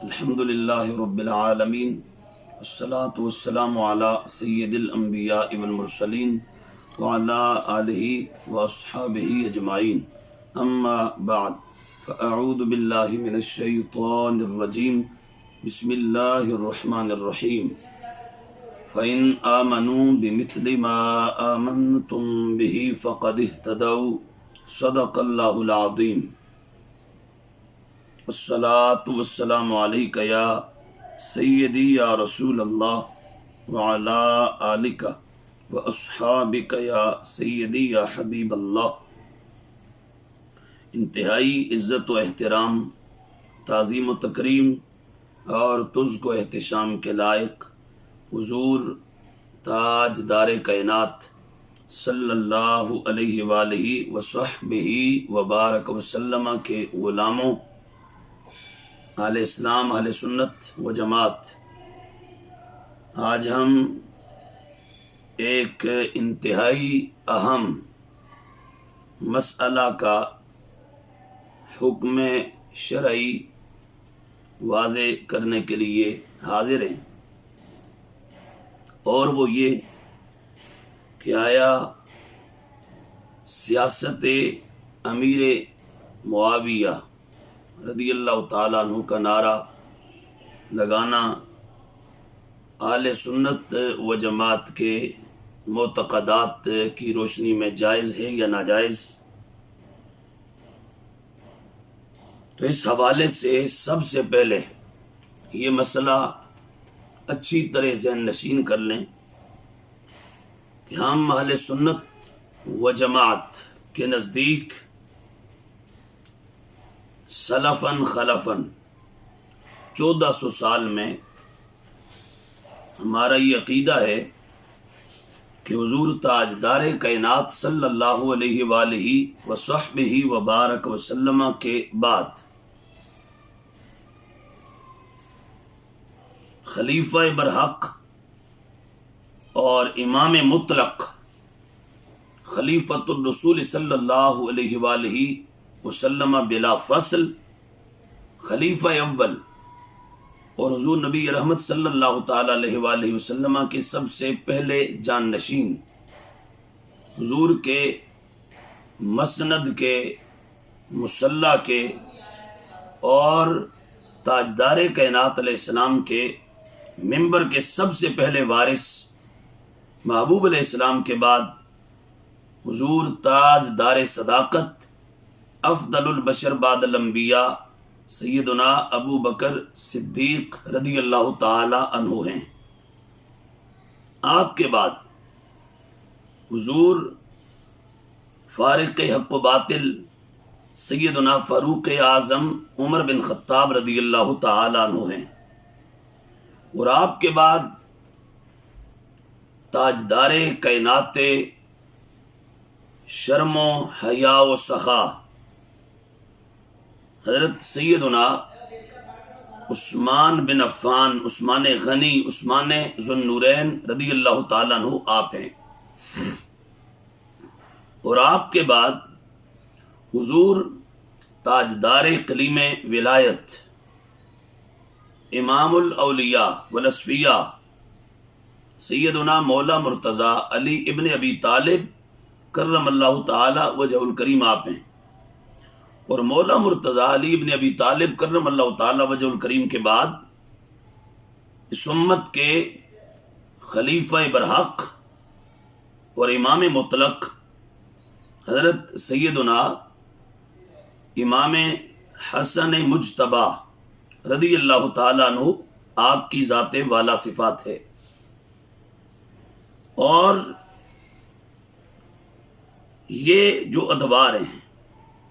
الحمد للہ رب العالمین والصلاة والسلام علی سید الانبیاء والمرسلین وعلی آلہ واصحابہ اجمعین اما بعد فاعوذ باللہ من الشیطان الرجیم بسم اللہ الرحمن الرحیم فإن آمنوا بمثل ما آمنتم به فقد اهتدوا صدق اللہ العظیم الصلاة والسلام علیک یا سیدی یا رسول اللہ وعلا آلک واصحابک یا سیدی یا حبیب اللہ۔ انتہائی عزت و احترام، تعظیم و تکریم اور تزک و احتشام کے لائق حضور تاجدار کائنات صلی اللہ علیہ وآلہ وصحبہ وبارک وسلم کے غلاموں، اہل اسلام، اہل سنت و جماعت، آج ہم ایک انتہائی اہم مسئلہ کا حکم شرعی واضح کرنے کے لیے حاضر ہیں، اور وہ یہ کہ آیا سیاست امیر معاویہ رضی اللہ تعالیٰ عنہ کا نعرہ لگانا اہل سنت و جماعت کے معتقدات کی روشنی میں جائز ہے یا ناجائز؟ تو اس حوالے سے سب سے پہلے یہ مسئلہ اچھی طرح ذہن نشین کر لیں کہ ہم اہل سنت و جماعت کے نزدیک سلفاً خلفاً 1400 سال میں ہمارا یہ عقیدہ ہے کہ حضور تاجدار کائنات صلی اللہ علیہ وآلہ وصحبہ وبارک وسلم کے بعد خلیفہ برحق اور امام مطلق خلیفۃ الرسول صلی اللہ علیہ وآلہ وسلم بلا فصل خلیفہ اول اور حضور نبی رحمت صلی اللہ تعالی علیہ وآلہ وسلم کے سب سے پہلے جان نشین، حضور کے مسند کے، مصلی کے اور تاجدار کائنات علیہ السلام کے ممبر کے سب سے پہلے وارث محبوب علیہ السلام کے بعد حضور تاجدار صداقت افضل البشر بعد الانبیاء سیدنا ابو بکر صدیق رضی اللہ تعالی عنہ ہیں۔ آپ کے بعد حضور فارق حق و باطل سیدنا فاروق اعظم عمر بن خطاب رضی اللہ تعالی عنہ ہیں، اور آپ کے بعد تاجدار کائنات شرم و حیا و سخا حضرت سیدنا عثمان بن عفان، عثمان غنی، عثمان ذو النورین رضی اللہ تعالیٰ عنہ آپ ہیں، اور آپ کے بعد حضور تاجدار اقلیم ولایت امام الاولیاء والاصفیاء سیدنا مولا مرتضی علی ابن ابی طالب کرم اللہ تعالی وجہ الکریم آپ ہیں، اور مولا مرتضی علی ابن ابی طالب کرم اللہ تعالی وجہ الکریم کے بعد اس امت کے خلیفہ برحق اور امام مطلق حضرت سیدنا امام حسن مجتبی رضی اللہ تعالیٰ عنہ آپ کی ذات والا صفات ہے، اور یہ جو ادوار ہیں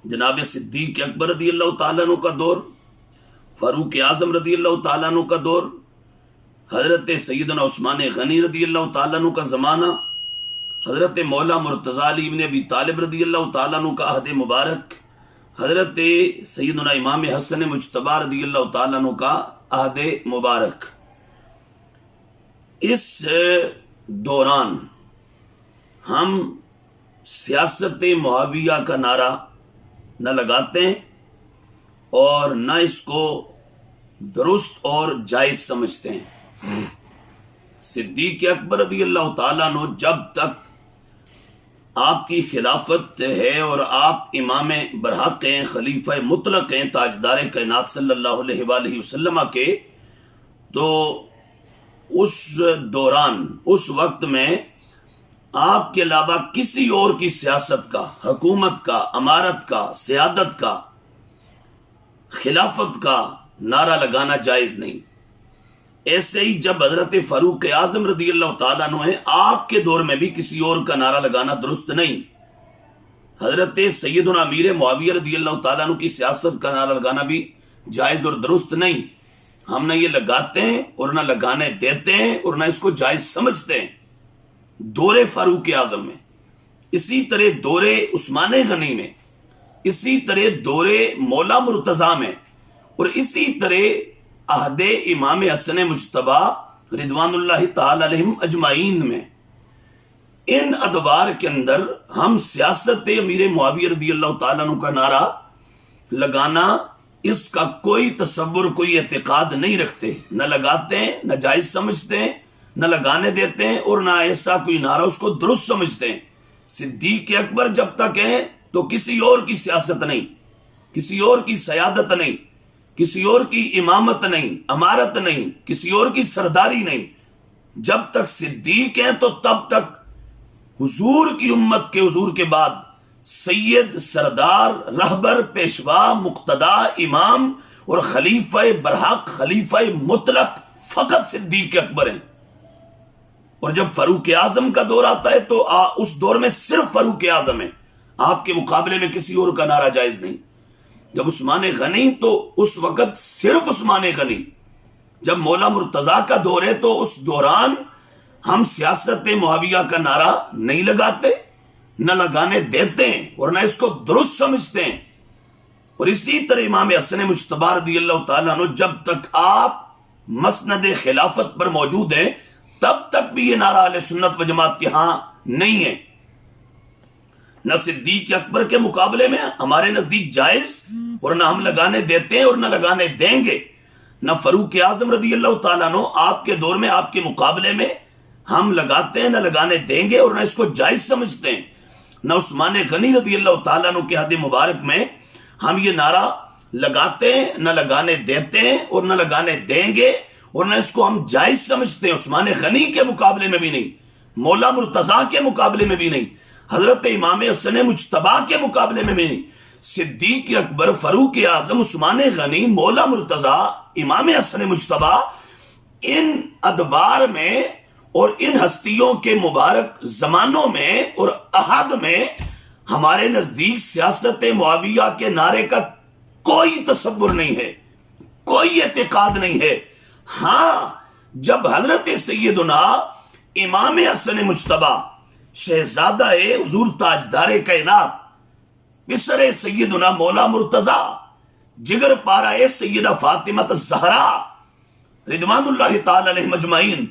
جناب صدیق اکبر رضی اللہ تعالیٰ عنہ کا دور، فاروق اعظم رضی اللہ تعالیٰ عنہ کا دور، حضرت سیدنا عثمان غنی رضی اللہ تعالیٰ عنہ کا زمانہ، حضرت مولا مرتضی علی ابن ابی طالب رضی اللہ تعالیٰ عنہ کا عہد مبارک، حضرت سیدنا امام حسن مجتبی رضی اللہ تعالیٰ عنہ کا عہد مبارک۔ اس دوران ہم سیاست معاویہ کا نعرہ نہ لگاتے ہیں اور نہ اس کو درست اور جائز سمجھتے ہیں۔ صدیق اکبر رضی اللہ تعالیٰ عنہ جب تک آپ کی خلافت ہے اور آپ امام برحق ہیں، خلیفہ مطلق ہیں، تاجدار کائنات صلی اللہ علیہ وآلہ وسلم کے، تو اس دوران، اس وقت میں آپ کے علاوہ کسی اور کی سیاست کا، حکومت کا، امارت کا، سیادت کا، خلافت کا نعرہ لگانا جائز نہیں۔ ایسے ہی جب حضرت فاروق اعظم رضی اللہ تعالیٰ عنہ ہیں، آپ کے دور میں بھی کسی اور کا نعرہ لگانا درست نہیں۔ حضرت سیدنا امیر معاویہ رضی اللہ تعالیٰ عنہ کی سیاست کا نعرہ لگانا بھی جائز اور درست نہیں۔ ہم نہ یہ لگاتے ہیں اور نہ لگانے دیتے ہیں اور نہ اس کو جائز سمجھتے ہیں۔ دور فاروق اعظم میں، اسی طرح دور عثمان غنی میں، اسی طرح دور مولا مرتضیٰ میں، اور اسی طرح عہد امام حسن مجتبیٰ رضوان اللہ تعالی علیہم اجمعین میں، ان ادوار کے اندر ہم سیاست امیر معاویہ رضی اللہ تعالیٰ عنہ کا نعرہ لگانا، اس کا کوئی تصور، کوئی اعتقاد نہیں رکھتے، نہ لگاتے ہیں، نہ جائز سمجھتے ہیں، نہ لگانے دیتے ہیں، اور نہ ایسا کوئی نعرہ اس کو درست سمجھتے ہیں۔ صدیق اکبر جب تک ہیں تو کسی اور کی سیاست نہیں، کسی اور کی سیادت نہیں، کسی اور کی امامت نہیں، امارت نہیں، کسی اور کی سرداری نہیں۔ جب تک صدیق ہیں تو تب تک حضور کی امت کے، حضور کے بعد سید، سردار، رہبر، پیشوا، مقتدا، امام اور خلیفہ برحق، خلیفہ مطلق فقط صدیق اکبر ہیں۔ اور جب فاروق اعظم کا دور آتا ہے تو اس دور میں صرف فاروق اعظم ہے، آپ کے مقابلے میں کسی اور کا نعرہ جائز نہیں۔ جب عثمان غنی تو اس وقت صرف عثمان غنی۔ جب مولا مرتضیٰ کا دور ہے تو اس دوران ہم سیاست معاویہ کا نعرہ نہیں لگاتے، نہ لگانے دیتے ہیں، اور نہ اس کو درست سمجھتے ہیں۔ اور اسی طرح امام حسن مجتبیٰ رضی اللہ تعالیٰ عنہ جب تک آپ مسند خلافت پر موجود ہیں تب تک بھی یہ نعرہ اہل سنت و جماعت کے ہاں نہیں ہے۔ نہ صدیق اکبر کے مقابلے میں ہمارے نزدیک جائز، اور نہ ہم لگانے دیتے ہیں اور نہ لگانے دیں گے۔ نہ فاروق اعظم رضی اللہ تعالیٰ عنہ آپ کے دور میں، آپ کے مقابلے میں ہم لگاتے ہیں، نہ لگانے دیں گے اور نہ اس کو جائز سمجھتے ہیں۔ نہ عثمان غنی رضی اللہ تعالیٰ عنہ کے عہد مبارک میں ہم یہ نعرہ لگاتے ہیں، نہ لگانے دیتے ہیں اور نہ لگانے دیں گے، اور نہ اس کو ہم جائز سمجھتے ہیں۔ عثمان غنی کے مقابلے میں بھی نہیں، مولا مرتضیٰ کے مقابلے میں بھی نہیں، حضرت امام حسن مجتبیٰ کے مقابلے میں بھی نہیں۔ صدیق اکبر، فاروق اعظم، عثمان غنی، مولا مرتضیٰ، امام حسن مجتبیٰ، ان ادوار میں اور ان ہستیوں کے مبارک زمانوں میں اور عہد میں ہمارے نزدیک سیاست معاویہ کے نعرے کا کوئی تصور نہیں ہے، کوئی اعتقاد نہیں ہے۔ ہاں، جب حضرت سیدنا امام حسن مجتبیٰ، شہزادہ حضور تاجدار کائنات، پسر سیدنا مولا مرتضیٰ، جگر پارہ سیدہ فاطمہ الزہرا رضوان اللہ تعالی علیہم اجمعین،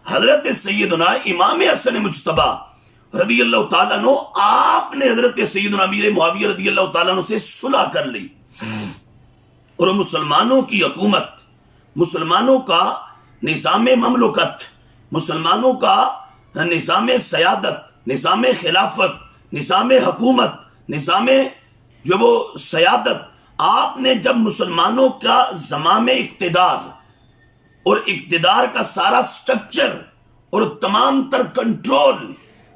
حضرت سیدنا امام حسن مجتبیٰ رضی اللہ تعالیٰ عنہ، آپ نے حضرت سیدنا امیر معاویہ رضی اللہ تعالیٰ عنہ سے صلح کر لی، اور مسلمانوں کی حکومت، مسلمانوں کا نظام مملکت، مسلمانوں کا نظام سیادت، نظام خلافت، نظام حکومت، نظام جو وہ سیادت، آپ نے جب مسلمانوں کا زمام اقتدار اور اقتدار کا سارا سٹرکچر اور تمام تر کنٹرول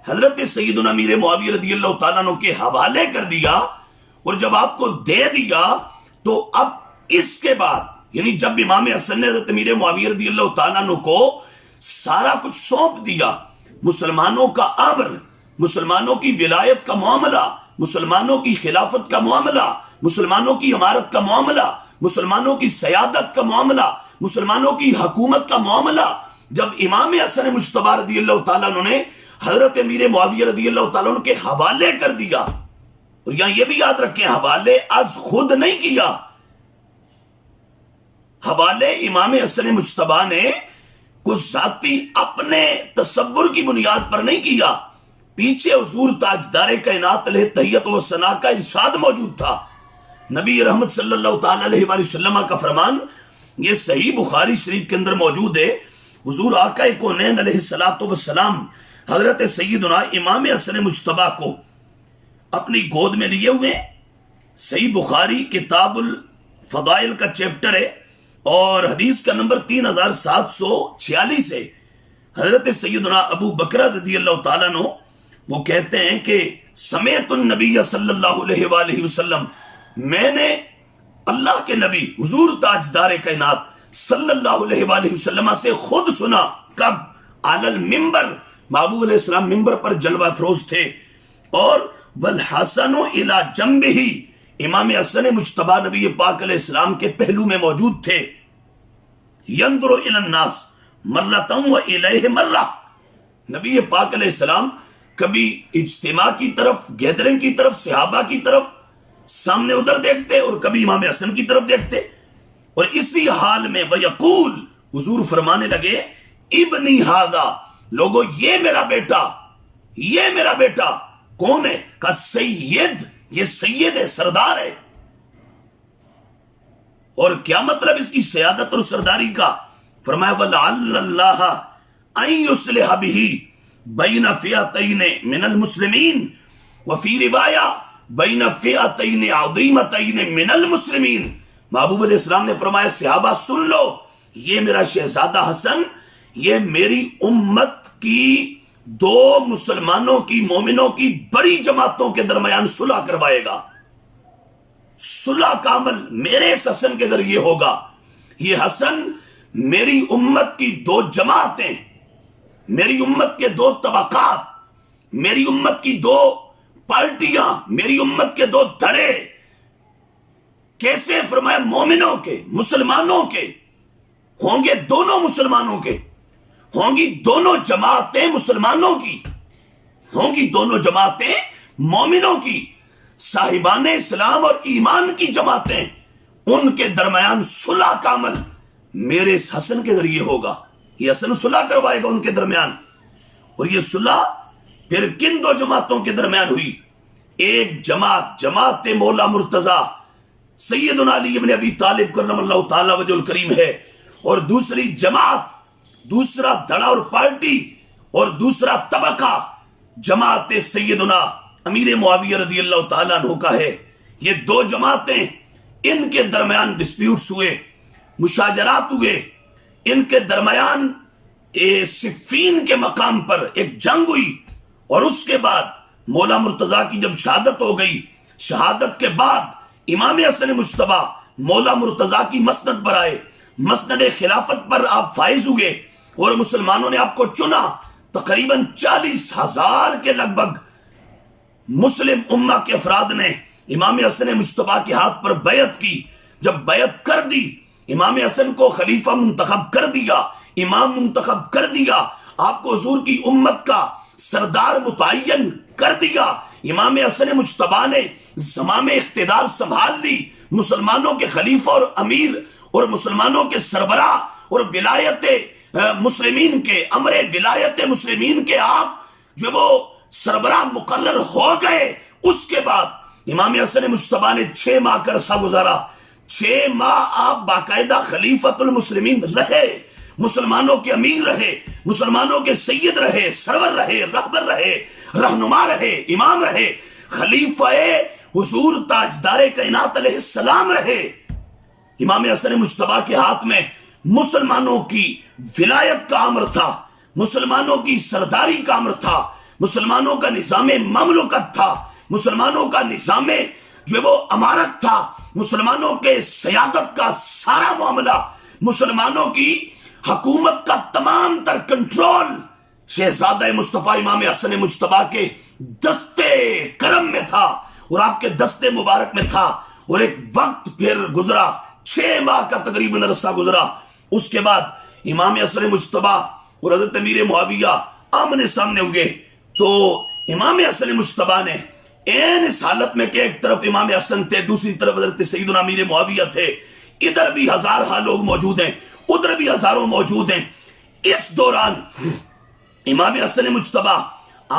حضرت سیدنا امیر معاویہ رضی اللہ تعالیٰ عنہ کے حوالے کر دیا، اور جب آپ کو دے دیا تو اب اس کے بعد، یعنی جب امام حسن نے حضرت امیر معاویہ رضی اللہ تعالیٰ عنہ کو سارا کچھ سونپ دیا، مسلمانوں کا امر، مسلمانوں کی ولایت کا معاملہ، مسلمانوں کی خلافت کا معاملہ، مسلمانوں کی امارت کا معاملہ، مسلمانوں کی سیادت کا معاملہ، مسلمانوں کی حکومت کا معاملہ، جب امام حسن مجتبیٰ رضی اللہ تعالیٰ عنہ نے حضرت امیر معاویہ رضی اللہ تعالیٰ عنہ کے حوالے کر دیا، اور یہاں یہ بھی یاد رکھیں، حوالے از خود نہیں کیا، حوالے امام حسن مجتبیٰ نے کچھ ذاتی اپنے تصور کی بنیاد پر نہیں کیا، پیچھے حضور تاجدار کائنات علیہ تحیت و ثنا کا ارشاد موجود تھا، نبی رحمت صلی اللہ تعالی علیہ وآلہ وسلم کا فرمان، یہ صحیح بخاری شریف کے اندر موجود ہے، حضور آقا کونین علیہ الصلوۃ والسلام حضرت سیدنا امام حسن مجتبیٰ کو اپنی گود میں لیے ہوئے ہیں۔ صحیح بخاری کتاب الفضائل کا چیپٹر ہے اور حدیث کا نمبر 3746 ہے۔ حضرت سیدنا ابو بکر رضی اللہ تعالیٰ عنہ وہ کہتے ہیں کہ سمعت النبی صلی اللہ علیہ وآلہ وسلم، میں نے اللہ کے نبی حضور تاجدار کائنات صلی اللہ علیہ وآلہ وسلم سے خود سنا۔ کب؟ علی المنبر، محبوب علیہ السلام ممبر پر جلوہ افروز تھے، اور والحسن الی جنبہ، امام حسن مجتبیٰ نبی پاک علیہ السلام کے پہلو میں موجود تھے۔ ینظر الی الناس مرۃ و الیہ مرہ، نبی پاک علیہ السلام کبھی اجتماع کی طرف، گیدرنگ کی طرف، صحابہ کی طرف سامنے ادھر دیکھتے اور کبھی امام حسن کی طرف دیکھتے، اور اسی حال میں وَيَقُول، حضور فرمانے لگے ابنی ھذا، لوگو یہ میرا بیٹا، یہ میرا بیٹا کون ہے؟ کا سید، یہ سید ہے، سردار ہے۔ اور کیا مطلب اس کی سیادت اور سرداری کا؟ فرمایا وَلَعَلَّ اللَّهَ أَن يُصْلِحَ بِهِ بَيْنَ فِئَتَيْنِ مِنَ الْمُسْلِمِينَ وَفِي رِوَایَةٍ بَيْنَ فِئَتَيْنِ عَظِیمَتَيْنِ مِنَ الْمُسْلِمِينَ۔ محبوب علیہ السلام نے فرمایا صحابہ سن لو، یہ میرا شہزادہ حسن، یہ میری امت کی دو مسلمانوں کی، مومنوں کی بڑی جماعتوں کے درمیان صلح کروائے گا۔ صلح کا عمل میرے اس حسن کے ذریعے ہوگا۔ یہ حسن میری امت کی دو جماعتیں، میری امت کے دو طبقات، میری امت کی دو پارٹیاں، میری امت کے دو دھڑے، کیسے؟ فرمایا مومنوں کے، مسلمانوں کے ہوں گے، دونوں مسلمانوں کے ہوں گی، دونوں جماعتیں مسلمانوں کی ہوں گی، دونوں جماعتیں مومنوں کی، صاحبان اسلام اور ایمان کی جماعتیں، ان کے درمیان صلح کا عمل میرے اس حسن کے ذریعے ہوگا۔ یہ حسن صلح کروائے گا ان کے درمیان۔ اور یہ صلح پھر کن دو جماعتوں کے درمیان ہوئی؟ ایک جماعت، جماعت مولا مرتضی سیدنا علی بن ابی طالب کرم اللہ تعالی وجہ الکریم ہے، اور دوسری جماعت، دوسرا دھڑا اور پارٹی اور دوسرا طبقہ جماعت سیدنا امیر معاویہ رضی اللہ تعالیٰ عنہ کا ہے۔ یہ دو جماعتیں، ان کے درمیان ڈسپیوٹس ہوئے، مشاجرات ہوئے، ان کے درمیان صفین کے مقام پر ایک جنگ ہوئی، اور اس کے بعد مولا مرتضیٰ کی جب شہادت ہو گئی، شہادت کے بعد امام حسن مجتبیٰ مولا مرتضیٰ کی مسند پر آئے، مسند خلافت پر آپ فائز ہوئے، اور مسلمانوں نے آپ کو چنا۔ تقریباً 40,000 کے لگ بھگ مسلم امہ کے افراد نے امام حسن مجتبیٰ کے ہاتھ پر بیعت کی۔ جب بیعت کر دی، امام حسن کو خلیفہ منتخب کر دیا، امام منتخب کر دیا، آپ کو حضور کی امت کا سردار متعین کر دیا۔ امام حسن مجتبیٰ نے زمام اقتدار سنبھال لی، مسلمانوں کے خلیفہ اور امیر اور مسلمانوں کے سربراہ اور ولایت مسلمین کے، امر ولایت مسلمین کے آپ جو وہ سربراہ مقرر ہو گئے۔ اس کے بعد امام حسن مجتبیٰ نے 6 ماہ کا عرصہ گزارا، 6 ماہ آپ باقاعدہ خلیفۃ المسلمین رہے، مسلمانوں کے امیر رہے، مسلمانوں کے سید رہے، سرور رہے، رہبر رہے، رہنما رہے، امام رہے، خلیفہ حضور تاجدار کائنات علیہ السلام رہے۔ امام حسن مجتبیٰ کے ہاتھ میں مسلمانوں کی ولایت کا امر تھا، مسلمانوں کی سرداری کا امر تھا، مسلمانوں کا نظام مملکت تھا، مسلمانوں کا نظام جو وہ امارت تھا، مسلمانوں کے سیادت کا سارا معاملہ، مسلمانوں کی حکومت کا تمام تر کنٹرول شہزادہ مصطفیٰ امام حسن مجتبیٰ کے دستے کرم میں تھا، اور آپ کے دستے مبارک میں تھا۔ اور ایک وقت پھر گزرا، 6 ماہ کا تقریباً عرصہ گزرا۔ اس کے بعد امام حسن مجتبیٰ اور حضرت امیر معاویہ آمنے سامنے ہوئے، تو امام حسن مجتبیٰ نے اس حالت میں کہ ایک طرف امام حسن تھے، دوسری طرف حضرت سیدنا امیر معاویہ تھے، ادھر بھی ہزارہ لوگ موجود ہیں، ادھر بھی ہزاروں موجود ہیں۔ اس دوران امام حسن مجتبیٰ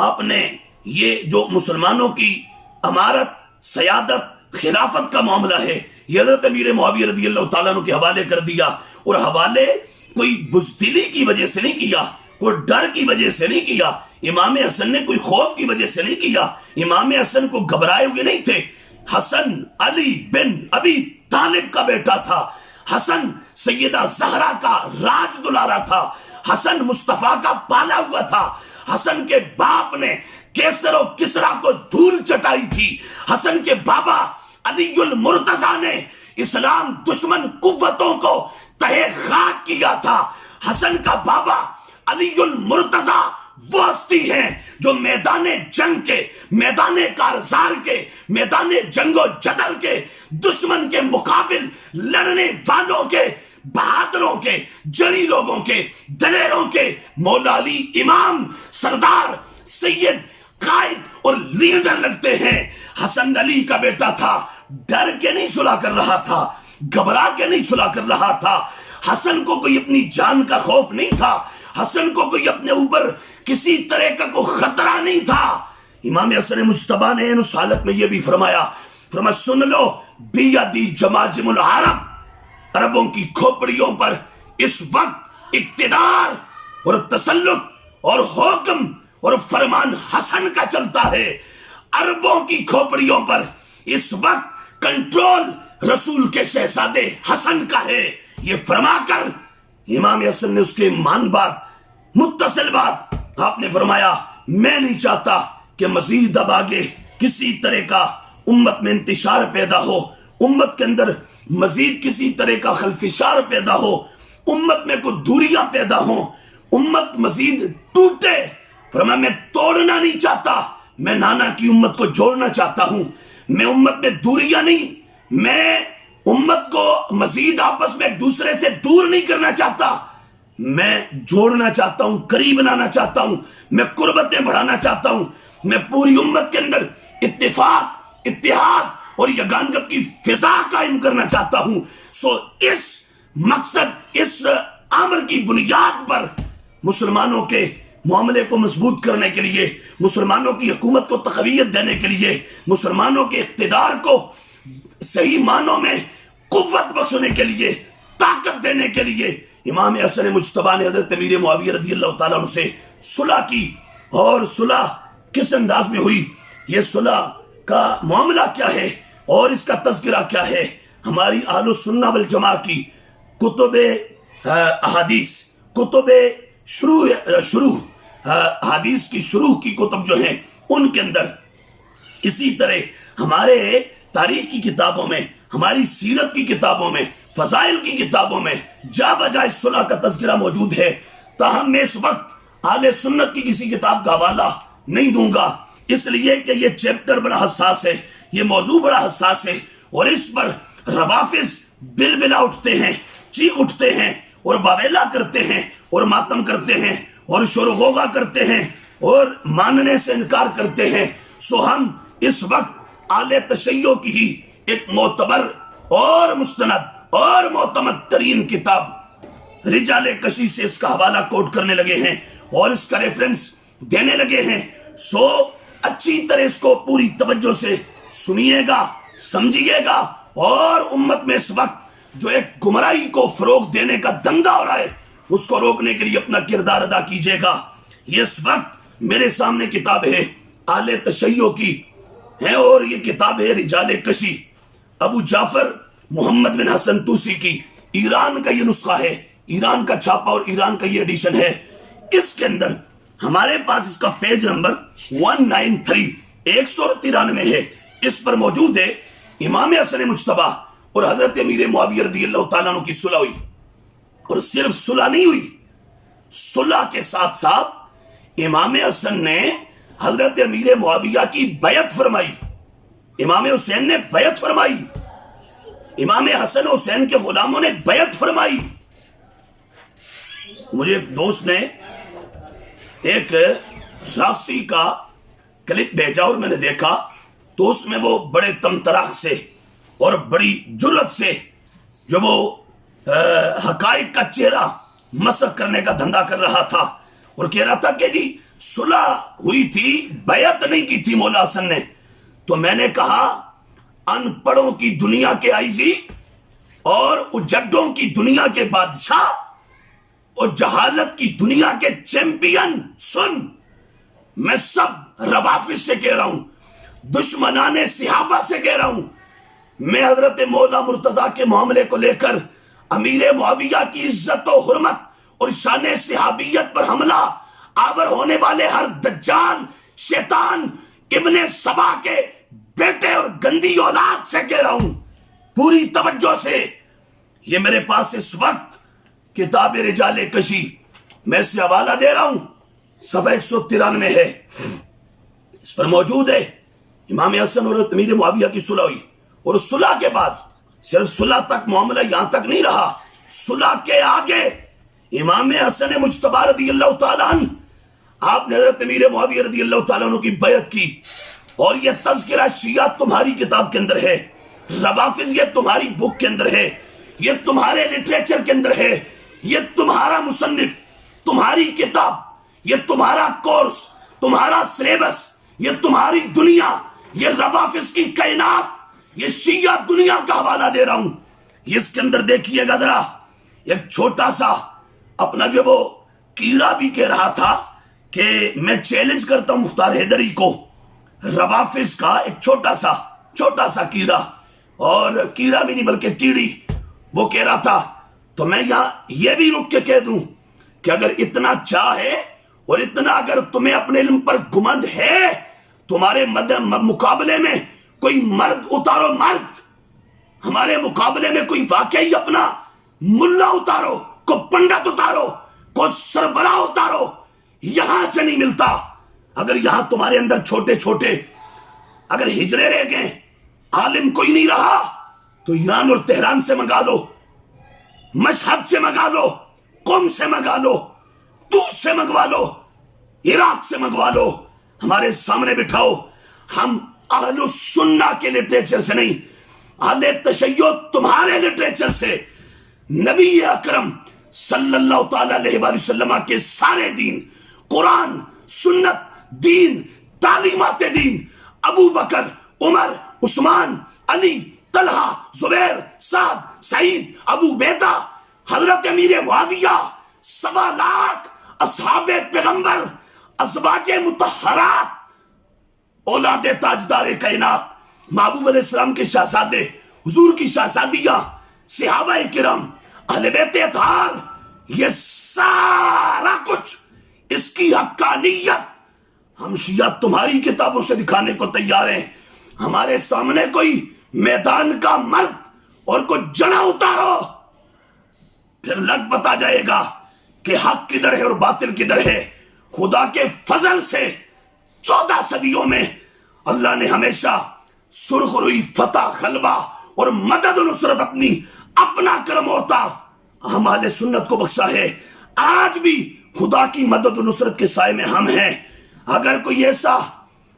آپ نے یہ جو مسلمانوں کی امارت، سیادت، خلافت کا معاملہ ہے، یہ حضرت امیر معاویہ رضی اللہ تعالیٰ عنہ کے حوالے کر دیا، اور حوالے کوئی بزدلی کی وجہ سے نہیں کیا، کوئی ڈر کی وجہ سے نہیں کیا، امام حسن نے کوئی خوف کی وجہ سے نہیں کیا، امام حسن کو گھبرائے ہوئے نہیں تھے۔ حسن علی بن ابی طالب کا بیٹا تھا، حسن سیدہ زہرا کا راج دلارا تھا، حسن مصطفیٰ کا پالا ہوا تھا، حسن کے باپ نے کیسر و کسرا کو دھول چٹائی تھی، حسن کے بابا علی المرتضیٰ نے اسلام دشمن قوتوں کو تہے خاک کیا تھا۔ حسن کا بابا علی المرتضیٰ وہ ہستی ہیں جو میدان جنگ کے، میدان کارزار کے، میدان جنگ و جدل کے، دشمن کے مقابل لڑنے والوں کے، بہادروں کے، جری لوگوں کے، دلیروں کے مولا علی امام، سردار، سید، قائد اور لیڈر لگتے ہیں۔ حسن علی کا بیٹا تھا، ڈر کے نہیں صلح کر رہا تھا، گھبرا کے نہیں صلح کر رہا تھا۔ حسن کو کوئی اپنی جان کا خوف نہیں تھا، حسن کو کوئی اپنے اوپر کسی طرح کا کوئی خطرہ نہیں تھا۔ امام حسن مجتبیٰ نے اس حالت میں یہ بھی فرمایا، سن لو بیدی جماجم العرب، عربوں کی کھوپڑیوں پر اس وقت اقتدار اور تسلط اور حکم اور فرمان حسن کا چلتا ہے، عربوں کی کھوپڑیوں پر اس وقت کنٹرول رسول کے شہزادے حسن کا ہے۔ یہ فرما کر امام حسن نے اس کے مان بات، متصل بات، آپ نے فرمایا میں نہیں چاہتا کہ مزید اب آگے کسی طرح کا امت میں انتشار پیدا ہو، امت کے اندر مزید کسی طرح کا خلفشار پیدا ہو، امت میں کوئی دوریاں پیدا ہوں، امت مزید ٹوٹے۔ فرمایا میں توڑنا نہیں چاہتا، میں نانا کی امت کو جوڑنا چاہتا ہوں، میں امت میں دوریاں نہیں، میں امت کو مزید آپس میں ایک دوسرے سے دور نہیں کرنا چاہتا، میں جوڑنا چاہتا ہوں، قریب لانا چاہتا ہوں، میں قربتیں بڑھانا چاہتا ہوں، میں پوری امت کے اندر اتفاق، اتحاد اور یگانگت کی فضا قائم کرنا چاہتا ہوں۔ سو اس مقصد، اس امر کی بنیاد پر مسلمانوں کے معاملے کو مضبوط کرنے کے لیے، مسلمانوں کی حکومت کو تقویت دینے کے لیے، مسلمانوں کے اقتدار کو صحیح معنوں میں قوت بخشنے کے لیے، طاقت دینے کے لیے امام حسن مجتبیٰ نے حضرت امیر معاویہ رضی اللہ تعالیٰ عنہ سے صلح کی۔ اور صلح کس انداز میں ہوئی، یہ صلح کا معاملہ کیا ہے اور اس کا تذکرہ کیا ہے، ہماری اہل السنہ والجماعہ کی کتب احادیث، کتب شروع حدیث کی شروع کی کتب جو ہیں ان کے اندر، اسی طرح ہمارے تاریخ کی کتابوں میں، ہماری سیرت کی کتابوں میں، فضائل کی کتابوں میں جا بجائے صلح کا تذکرہ موجود ہے۔ تاہم میں اس وقت اہل سنت کی کسی کتاب کا حوالہ نہیں دوں گا، اس لیے کہ یہ چیپٹر بڑا حساس ہے، یہ موضوع بڑا حساس ہے، اور اس پر روافظ بلبلا اٹھتے ہیں، چیخ اٹھتے ہیں اور واویلا کرتے ہیں اور ماتم کرتے ہیں اور شور و غوغا کرتے ہیں اور ماننے سے انکار کرتے ہیں۔ سو ہم اس وقت اعلی تشیع کی ہی ایک معتبر اور مستند اور معتمد ترین کتاب رجال کشی سے اس کا حوالہ کوٹ کرنے لگے ہیں اور اس کا ریفرنس دینے لگے ہیں۔ سو اچھی طرح اس کو پوری توجہ سے سنیے گا، سمجھیے گا، اور امت میں اس وقت جو ایک گمراہی کو فروغ دینے کا دنگا ہو رہا ہے اس کو روکنے کے لیے اپنا کردار ادا کیجیے گا۔ یہ اس وقت میرے سامنے کتاب ہے اعلی تشیع کی ہے، اور یہ کتاب ہے رجال کشی، ابو جعفر محمد بن حسن توسی کی، ایران کا یہ نسخہ ہے، ایران کا چھاپا اور ایران کا یہ ایڈیشن ہے۔ اس کے اندر ہمارے پاس اس کا پیج نمبر 193 193 ہے، اس پر موجود ہے امام حسن مجتبیٰ اور حضرت امیر معاویہ رضی اللہ تعالیٰ عنہ کی صلح ہوئی، اور صرف صلح نہیں ہوئی، صلح کے ساتھ ساتھ امام حسن نے حضرت امیر معاویہ کی بیعت فرمائی، امام حسین نے بیعت فرمائی، امام حسن حسین کے غلاموں نے بیعت فرمائی۔ مجھے ایک دوست نے ایک رافسی کا کلپ بھیجا اور میں نے دیکھا تو اس میں وہ بڑے تمطراق سے اور بڑی جرت سے جو وہ حقائق کا چہرہ مسخ کرنے کا دھندا کر رہا تھا اور کہہ رہا تھا کہ جی صلح ہوئی تھی، بیعت نہیں کی تھی مولا حسن نے۔ تو میں نے کہا ان پڑھوں کی دنیا کے آئی جی، اور اجڈوں کی دنیا کے بادشاہ اور جہالت کی دنیا کے چیمپئن، سن، میں سب روافض سے کہہ رہا ہوں، دشمنان صحابہ سے کہہ رہا ہوں، میں حضرت مولا مرتضیٰ کے معاملے کو لے کر امیر معاویہ کی عزت و حرمت اور شان صحابیت پر حملہ آور ہونے والے ہر دجال، شیطان، ابن سبا کے بیٹے اور گندی اولاد سے کہہ رہا ہوں، پوری توجہ سے۔ یہ میرے پاس اس وقت کتاب رجال کشی، میں اس سے حوالہ دے رہا ہوں، صفحہ 193 ہے، اس پر موجود ہے امام حسن اور امیر معاویہ کی صلح ہوئی، اور صلح کے بعد صرف صلح تک معاملہ یہاں تک نہیں رہا، صلح کے آگے امام حسن مجتبی رضی اللہ تعالیٰ عنہ، آپ نے حضرت امیر معاویہ رضی اللہ تعالیٰ عنہ کی بیعت کی، اور یہ تذکرہ شیعہ تمہاری کتاب کے اندر ہے، روافض یہ تمہاری بک کے اندر ہے، یہ تمہارے لٹریچر کے اندر ہے، یہ تمہارا مصنف، تمہاری کتاب، یہ تمہارا کورس، تمہارا سلیبس، یہ تمہاری دنیا، یہ روافض کی کائنات، یہ شیعہ دنیا کا حوالہ دے رہا ہوں۔ اس کے اندر دیکھیے گا ذرا، ایک چھوٹا سا اپنا جو وہ کیڑا بھی کہہ رہا تھا کہ میں چیلنج کرتا ہوں مختار حیدری کو، روافض کا ایک چھوٹا سا کیڑا، اور کیڑا بھی نہیں بلکہ کیڑی، وہ کہہ رہا تھا، تو میں یہاں یہ بھی رک کے کہہ دوں کہ اگر اتنا چاہے اور اتنا اگر تمہیں اپنے علم پر گھمنڈ ہے، تمہارے مقابلے میں کوئی مرد اتارو، مرد، ہمارے مقابلے میں کوئی واقعی اپنا ملا اتارو، کو پنڈت اتارو، کو سربراہ اتارو، یہاں سے نہیں ملتا۔ اگر یہاں تمہارے اندر چھوٹے چھوٹے اگر ہجڑے رہ گئے، عالم کوئی نہیں رہا، تو ایران اور تہران سے منگا لو، مشہد سے منگا لو، قم سے منگا لو، طوس سے منگوا لو، عراق سے منگوا لو، ہمارے سامنے بٹھاؤ۔ ہم اہل السنہ کے لٹریچر سے نہیں، اہل تشیع تمہارے لٹریچر سے، نبی اکرم صلی اللہ تعالیٰ علیہ وآلہ وسلم کے سارے دین، قرآن، سنت، دین، تعلیمات دین، ابو بکر، عمر، عثمان، علی، طلحہ، زبیر، سعد، سعید، ابو بیدہ، حضرت امیر معاویہ، 1.25 لاکھ اصحاب پیغمبر، ازواج مطہرات، اولاد تاجدار کائنات، محبوب علیہ السلام کے شہزادے، حضور کی شہزادیاں، صحابہ کرام، اہل بیت اطہار، یہ سارا کچھ، اس کی حقانیت ہم شیعہ تمہاری کتابوں سے دکھانے کو تیار ہیں۔ ہمارے سامنے کوئی میدان کا مرد اور کوئی جڑا اتارو، پھر لگ پتا جائے گا کہ حق کدھر ہے اور باطل کدھر ہے۔ خدا کے فضل سے 14 صدیوں میں اللہ نے ہمیشہ سرخ روئی، فتح، غلبہ اور مدد و نصرت اپنا کرم ہوتا ہم اہل سنت کو بخشا ہے۔ آج بھی خدا کی مدد و نصرت کے سائے میں ہم ہیں۔ اگر کوئی ایسا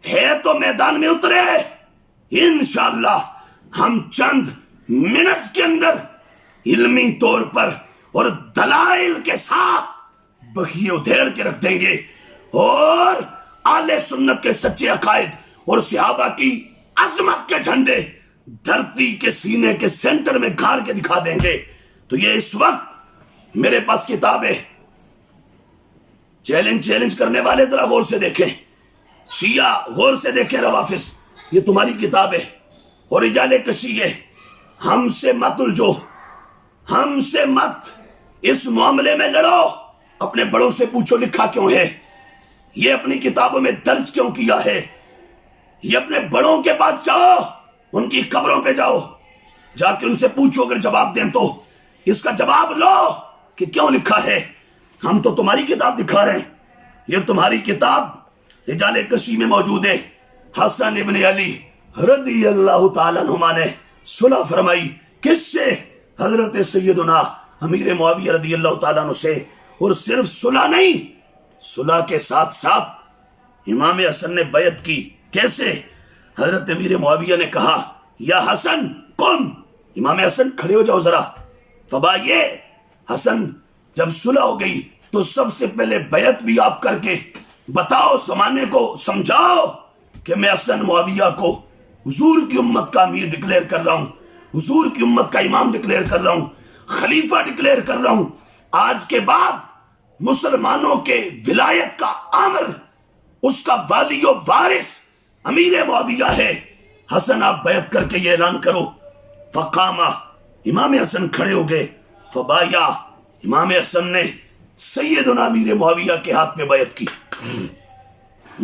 ہے تو میدان میں اترے، انشاءاللہ ہم چند منٹس کے اندر علمی طور پر اور دلائل کے ساتھ بخیے ادھیڑ کے رکھ دیں گے، اور اہل سنت کے سچے عقائد اور صحابہ کی عظمت کے جھنڈے دھرتی کے سینے کے سینٹر میں گاڑ کے دکھا دیں گے۔ تو یہ اس وقت میرے پاس کتاب ہے، چیلنج کرنے والے ذرا غور سے دیکھیں، شیعہ غور سے دیکھیں، روافض یہ تمہاری کتاب ہے، اور رجال کشی ہے، ہم سے مت الجھو، ہم سے مت اس معاملے میں لڑو، اپنے بڑوں سے پوچھو لکھا کیوں ہے، یہ اپنی کتابوں میں درج کیوں کیا ہے، یہ اپنے بڑوں کے پاس جاؤ، ان کی قبروں پہ جاؤ، جا کے ان سے پوچھو، اگر جواب دیں تو اس کا جواب لو کہ کیوں لکھا ہے۔ ہم تو تمہاری کتاب دکھا رہے ہیں، یہ تمہاری کتاب رجال کشی میں موجود ہے۔ حسن ابن علی رضی اللہ تعالیٰ عنہما نے صلح فرمائی، کس سے؟ حضرت سیدنا امیر معاویہ رضی اللہ تعالیٰ عنہ سے، اور صرف صلح نہیں، صلح کے ساتھ ساتھ امام حسن نے بیعت کی۔ کیسے؟ حضرت امیر معاویہ نے کہا، یا حسن قم، امام حسن کھڑے ہو جاؤ ذرا۔ فبایع حسن، جب صلح ہو گئی تو سب سے پہلے بیعت بھی آپ کر کے بتاؤ، زمانے کو سمجھاؤ کہ میں حسن معاویہ کو حضور کی امت کا امیر ڈکلیئر کر رہا ہوں، حضور کی امت کا امام ڈکلیئر کر رہا ہوں، خلیفہ ڈکلیئر کر رہا ہوں، آج کے بعد مسلمانوں کے ولایت کا آمر، اس کا والی و وارث امیر معاویہ ہے۔ حسن آپ بیعت کر کے یہ اعلان کرو۔ فقامہ، امام حسن کھڑے ہو گئے، فبایا، امام حسن نے سیدنا امیر معاویہ کے ہاتھ میں بیعت کی۔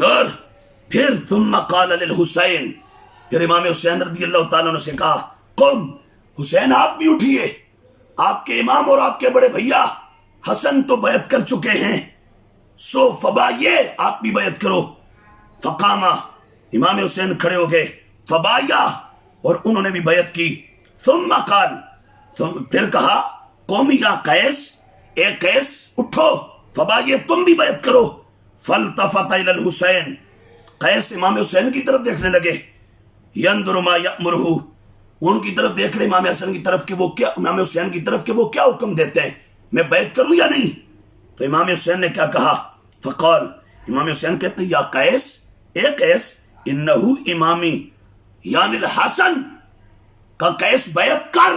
اور پھر ثم قال للحسین، پھر امام حسین رضی اللہ تعالیٰ عنہ سے کہا، قم، حسین آپ بھی اٹھیے، آپ کے امام اور آپ کے بڑے بھیا حسن تو بیعت کر چکے ہیں، سو فبائیے، آپ بھی بیعت کرو۔ فقامہ، امام حسین کھڑے ہو گئے، فبایا، اور انہوں نے بھی بیعت کی۔ ثم قال، پھر کہا، قوم یا قیس، اے قیس اٹھو، فبائیے تم بھی بیعت کرو۔ فالتفت الی الحسین، قیس امام حسین کی طرف دیکھنے لگے، ينظر ما یأمرہ، ان کی طرف دیکھ رہے امام حسن کی طرف کہ وہ کیا، امام حسین کی طرف کہ وہ کیا حکم دیتے ہیں، میں بیعت کروں یا نہیں؟ تو امام حسین نے کیا کہا؟ فقال، امام حسین کہتے ہیں، یا قیس، اے قیس، انہو امامی، یعنی الحسن، کا قیس بیعت کر،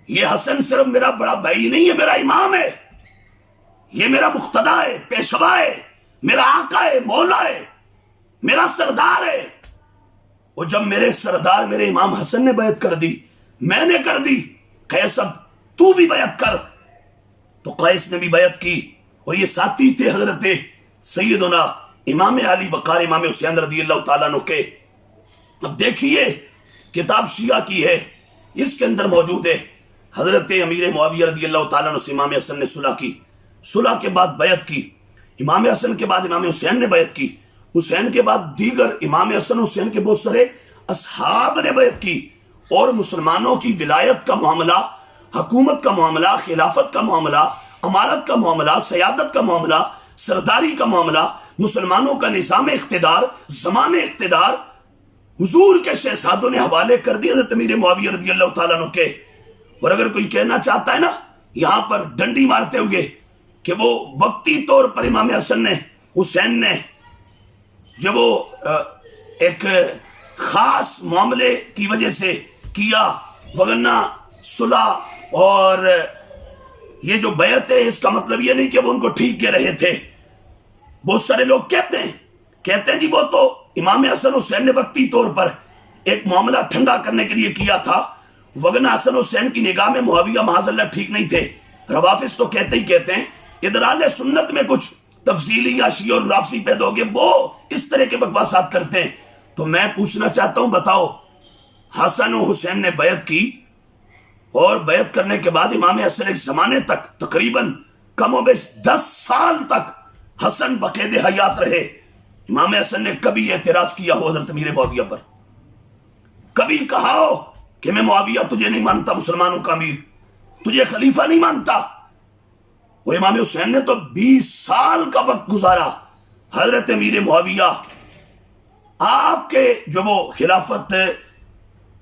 یہ حسن صرف میرا بڑا بھائی نہیں ہے، میرا امام ہے، یہ میرا مقتدا ہے، پیشوا ہے، میرا آقا ہے، مولا ہے، میرا سردار ہے۔ اور جب میرے سردار میرے امام حسن نے بیعت کر دی، میں نے کر دی، قیس اب تو بھی بیعت کر۔ تو قیس نے بھی بیعت کی، اور یہ ساتھی تھے حضرت سیدنا امام علی وقار امام حسین رضی اللہ تعالیٰ عنہ کے۔ اب دیکھیے کتاب شیعہ کی ہے، اس کے اندر موجود ہے، حضرت امیر معاویہ رضی اللہ تعالیٰ عنہ سے امام حسن نے صلح کی، صلح کے بعد بیعت کی، امام حسن کے بعد امام حسین نے بیعت کی، حسین کے بعد دیگر امام حسن حسین کے بہت سارے اصحاب نے بیعت کی، اور مسلمانوں کی ولایت کا معاملہ، حکومت کا معاملہ، خلافت کا معاملہ، امارت کا معاملہ، سیادت کا معاملہ، سرداری کا معاملہ، مسلمانوں کا نظام اقتدار، زمان اقتدار حضور کے شہزادوں نے حوالے کر دی حضرت امیر معاویہ رضی اللہ تعالیٰ عنہ کے۔ اور اگر کوئی کہنا چاہتا ہے نا یہاں پر ڈنڈی مارتے ہوئے کہ وہ وقتی طور پر امام حسن نے، حسین نے جو وہ ایک خاص معاملے کی وجہ سے کیا، وگرنہ صلح اور یہ جو بیعت ہے اس کا مطلب یہ نہیں کہ وہ ان کو ٹھیک کہہ رہے تھے۔ بہت سارے لوگ کہتے ہیں جی وہ تو امام حسن حسین نے وقتی طور پر ایک معاملہ ٹھنڈا کرنے کے لیے کیا تھا، وگرنہ حسن حسین کی نگاہ میں معاویہ معاذ اللہ ٹھیک نہیں تھے۔ روافظ تو کہتے ہیں، ادھر اہل سنت میں کچھ تفصیلی یا شیعہ اور رافضی پیدا ہو گئے، وہ اس طرح کے بکواسات کرتے ہیں۔ تو میں پوچھنا چاہتا ہوں، بتاؤ حسن و حسین نے بیعت کی، اور بیعت کرنے کے بعد امام حسن ایک زمانے تک تقریباً کم و بیش 10 سال تک حسن بقید حیات رہے، امام حسن نے کبھی اعتراض کیا ہو حضرت امیر معاویہ پر؟ کبھی کہا ہو کہ میں معاویہ تجھے نہیں مانتا مسلمانوں کا امیر، تجھے خلیفہ نہیں مانتا؟ وہ امام حسین نے تو 20 سال کا وقت گزارا، حضرت امیر معاویہ آپ کے جو وہ خلافت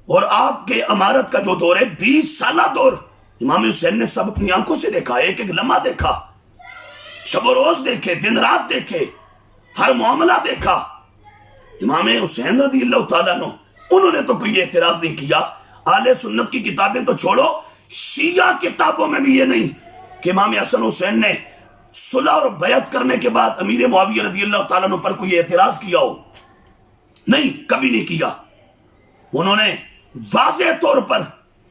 اور آپ کے امارت کا جو دور ہے، 20 سالہ دور، امام حسین نے سب اپنی آنکھوں سے دیکھا، ایک ایک لمحہ دیکھا، شب و روز دیکھے، دن رات دیکھے، ہر معاملہ دیکھا۔ امام حسین رضی اللہ تعالیٰ عنہ انہوں نے تو کوئی اعتراض نہیں کیا۔ اہل سنت کی کتابیں تو چھوڑو، شیعہ کتابوں میں بھی یہ نہیں کہ امام حسن حسین نے صلح اور بیعت کرنے کے بعد امیر معاویہ رضی اللہ تعالیٰ عنہ پر کوئی اعتراض کیا ہو، نہیں، کبھی نہیں کیا۔ انہوں نے واضح طور پر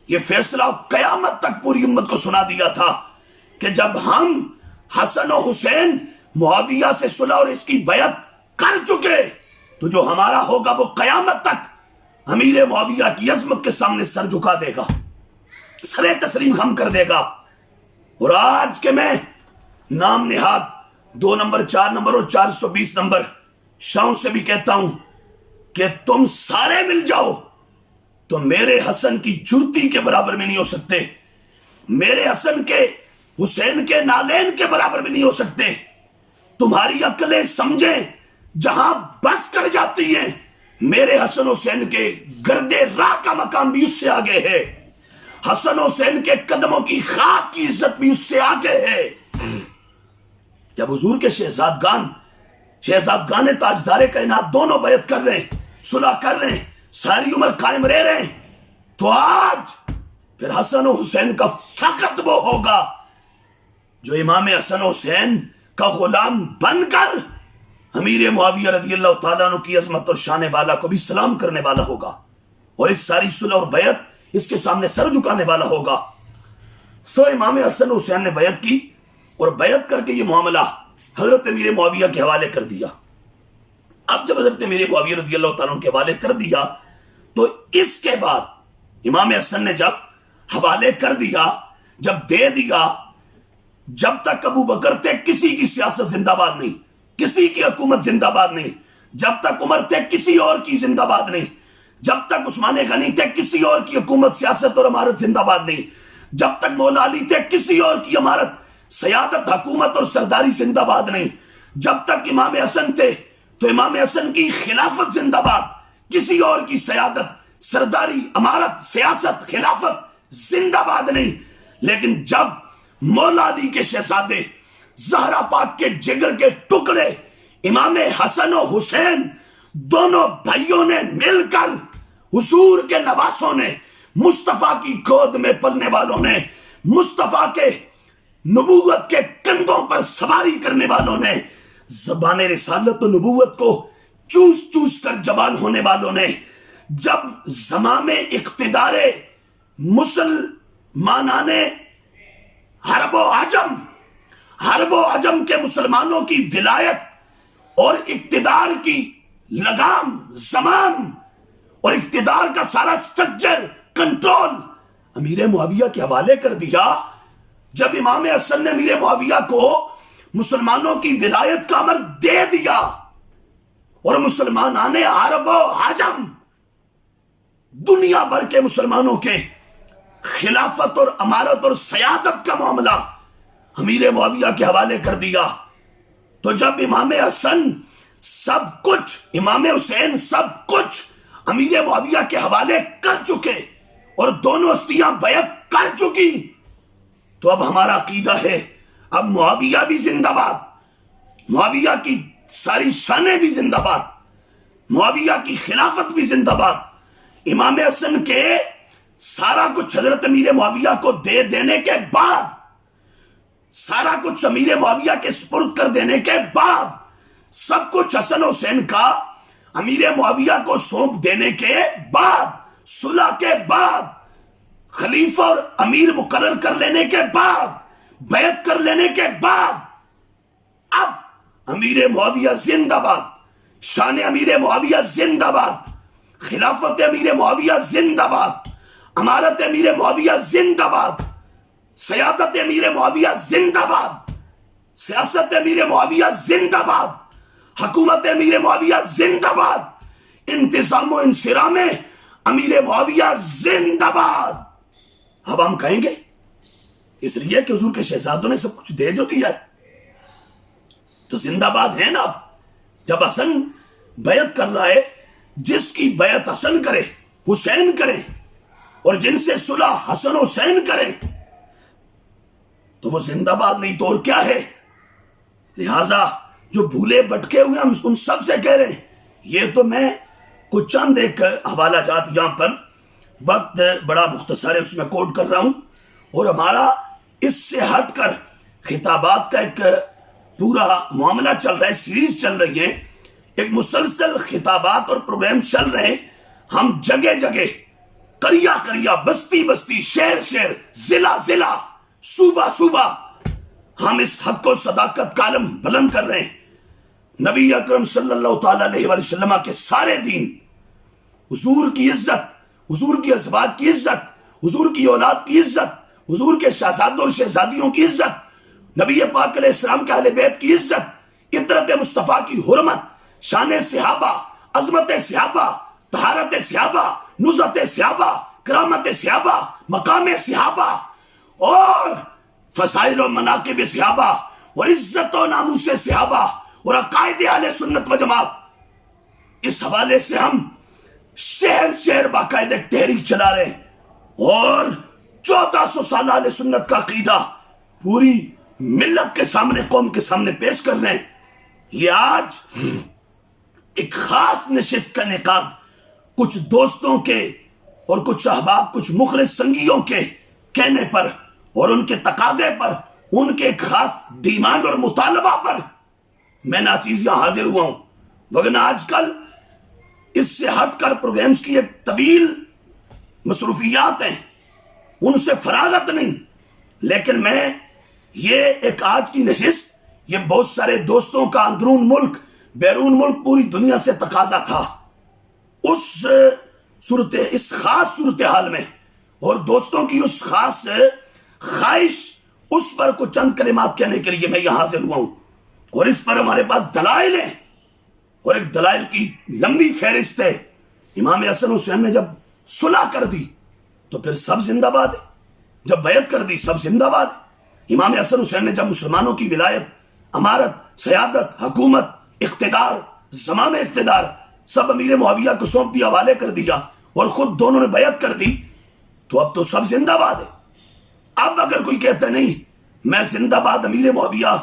یہ فیصلہ قیامت تک پوری امت کو سنا دیا تھا کہ جب ہم حسن و حسین معاویہ سے صلح اور اس کی بیعت کر چکے تو جو ہمارا ہوگا وہ قیامت تک امیر معاویہ کی عظمت کے سامنے سر جھکا دے گا، سر تسلیم خم کر دے گا۔ اور آج کے میں نام نہاد 2 نمبر 4 نمبر اور 420 نمبر شاہوں سے بھی کہتا ہوں کہ تم سارے مل جاؤ تو میرے حسن کی جوتی کے برابر میں نہیں ہو سکتے، میرے حسن کے حسین کے نالین کے برابر میں نہیں ہو سکتے۔ تمہاری عقلیں سمجھیں جہاں بس کر جاتی ہیں، میرے حسن حسین کے گردے راہ کا مقام بھی اس سے آگے ہے، حسن حسین کے قدموں کی خاک کی عزت بھی اس سے آگے ہے۔ جب حضور کے شہزادگان تاجدار کائنات دونوں بیعت کر رہے ہیں، صلح کر رہے ہیں، ساری عمر قائم رہ رہے ہیں، تو آج پھر حسن و حسین کا فقط وہ ہوگا جو امام حسن و حسین کا غلام بن کر امیر معاویہ رضی اللہ تعالیٰ عنہ کی عظمت اور شان والا کو بھی سلام کرنے والا ہوگا، اور اس ساری صلح اور بیعت اس کے سامنے سر جھکانے والا ہوگا۔ سو امام حسن و حسین نے بیعت کی، اور بیعت کر کے یہ معاملہ حضرت امیر معاویہ کے حوالے کر دیا۔ اب جب حضرت امیر معاویہ رضی اللہ تعالیٰ عنہ کے حوالے کر دیا تو اس کے بعد امام حسن نے جب حوالے کر دیا، جب دے دیا، جب تک ابو بکر تھے کسی کی سیاست زندہ باد نہیں، کسی کی حکومت زندہ باد نہیں، جب تک عمر تھے کسی اور کی زندہ باد نہیں، جب تک عثمان غنی تھے کسی اور کی حکومت سیاست اور امارت زندہ باد نہیں، جب تک مولا علی تھے کسی اور کی امارت سیادت حکومت اور سرداری زندہ باد نہیں، جب تک امام حسن تھے تو امام حسن کی خلافت زندہ باد، کسی اور کی سیادت سرداری امارت سیاست خلافت زندہ باد نہیں۔ لیکن جب مولا علی کے شہزادے زہرا پاک کے جگر کے ٹکڑے امام حسن و حسین دونوں بھائیوں نے مل کر، حضور کے نواسوں نے، مصطفیٰ کی گود میں پلنے والوں نے، مصطفیٰ کے نبوت کے کندھوں پر سواری کرنے والوں نے، زبان رسالت و نبوت کو چوس چوس کر جبان ہونے والوں نے، جب زمام اقتدار مسلمانان حرب و عجم کے مسلمانوں کی ولایت اور اقتدار کی لگام زمام اور اقتدار کا سارا سٹرکچر کنٹرول امیر معاویہ کے حوالے کر دیا، جب امام حسن نے امیر معاویہ کو مسلمانوں کی ولایت کا امر دے دیا اور مسلمانان عرب و عجم دنیا بھر کے مسلمانوں کے خلافت اور امارت اور سیادت کا معاملہ امیر معاویہ کے حوالے کر دیا، تو جب امام حسن سب کچھ، امام حسین سب کچھ امیر معاویہ کے حوالے کر چکے اور دونوں ہستیاں بیعت کر چکی، تو اب ہمارا عقیدہ ہے اب معاویہ بھی زندہ باد، معاویہ کی ساری شانیں بھی زندہ باد، معاویہ کی خلافت بھی زندہ باد۔ امام حسن کے سارا کچھ حضرت امیر معاویہ کو دے دینے کے بعد، سارا کچھ امیر معاویہ کے سپرد کر دینے کے بعد، سب کچھ حسن حسین کا امیر معاویہ کو سونپ دینے کے بعد، صلح کے بعد، خلیفہ اور امیر مقرر کر لینے کے بعد، بیعت کر لینے کے بعد، اب امیر معاویہ زندہ باد، شان امیر معاویہ زندہ باد، خلافت امیر معاویہ زندہ باد، امارت امیر معاویہ زندہ باد، سیادت امیر معاویہ زندہ باد، سیاست امیر معاویہ زندہ باد، حکومت امیر معاویہ زندہ باد، انتظام و انصرام امیر معاویہ زندہ باد۔ اب ہم کہیں گے اس لیے کہ حضور کے شہزادوں نے سب کچھ دے جو دیا ہے تو زندہ باد ہے نا۔ جب حسن بیعت کر رہا ہے، جس کی بیعت حسن کرے حسین کرے، اور جن سے صلح حسن حسین کرے، تو وہ زندہ باد نہیں تو اور کیا ہے؟ لہٰذا جو بھولے بٹکے ہوئے ہم ان سب سے کہہ رہے ہیں، یہ تو میں کچھ چند ایک حوالہ جات یہاں پر وقت بڑا مختصر ہے اس میں کوٹ کر رہا ہوں، اور ہمارا اس سے ہٹ کر خطابات کا ایک پورا معاملہ چل رہا ہے، سیریز چل رہی ہے، ایک مسلسل خطابات اور پروگرام چل رہے ہیں۔ ہم جگہ جگہ، قریہ قریہ، بستی بستی، شہر شہر، ضلع ضلع، صوبہ صوبہ، ہم اس حق و صداقت کا علم بلند کر رہے ہیں۔ نبی اکرم صلی اللہ تعالیٰ علیہ وآلہ وسلم کے سارے دین، حضور کی عزت، حضور کی ازواج کی عزت، حضور کی اولاد کی عزت، حضور کے شہزادوں اور شہزادیوں کی عزت، نبی پاک علیہ السلام کے اہل بیت کی عزت، عطرت مصطفیٰ کی حرمت، شان صحابہ، عظمت صحابہ، طہارت صحابہ، نزہت صحابہ، کرامت صحابہ، مقام صحابہ، اور فضائل و مناقب صحابہ، اور عزت و ناموس صحابہ، اور عقائد اہل سنت و جماعت، اس حوالے سے ہم شہر شہر باقاعدہ تحریک چلا رہے ہیں، اور 1400 سالہ اہل سنت کا عقیدہ پوری ملت کے سامنے، قوم کے سامنے پیش کر رہے ہیں۔ یہ آج ایک خاص نشست کا انعقاد کچھ دوستوں کے اور کچھ احباب کچھ مخلص سنگیوں کے کہنے پر اور ان کے تقاضے پر، ان کے ایک خاص ڈیمانڈ اور مطالبہ پر میں ناچیز یہاں حاضر ہوا ہوں. وگرنہ آج کل اس سے ہٹ کر پروگرامز کی ایک طویل مصروفیات ہیں، ان سے فراغت نہیں. لیکن میں یہ ایک آج کی نشست، یہ بہت سارے دوستوں کا اندرون ملک بیرون ملک پوری دنیا سے تقاضا تھا. اس خاص صورتحال میں اور دوستوں کی اس خاص خواہش، اس پر کچھ چند کلمات کہنے کے لیے میں یہاں حاضر ہوا ہوں. اور اس پر ہمارے پاس دلائل ہیں، اور ایک دلائل کی لمبی فہرست ہے. امام حسن حسین نے جب صلح کر دی تو پھر سب زندہ باد ہے، جب بیعت کر دی سب زندہ باد ہے. امام حسن حسین نے جب مسلمانوں کی ولایت، امارت، سیادت، حکومت، اقتدار، زمام اقتدار سب امیر معاویہ کو سونپ دیا، حوالے کر دیا، اور خود دونوں نے بیعت کر دی، تو اب تو سب زندہ باد ہے. اب اگر کوئی کہتا نہیں میں زندہ باد امیر معاویہ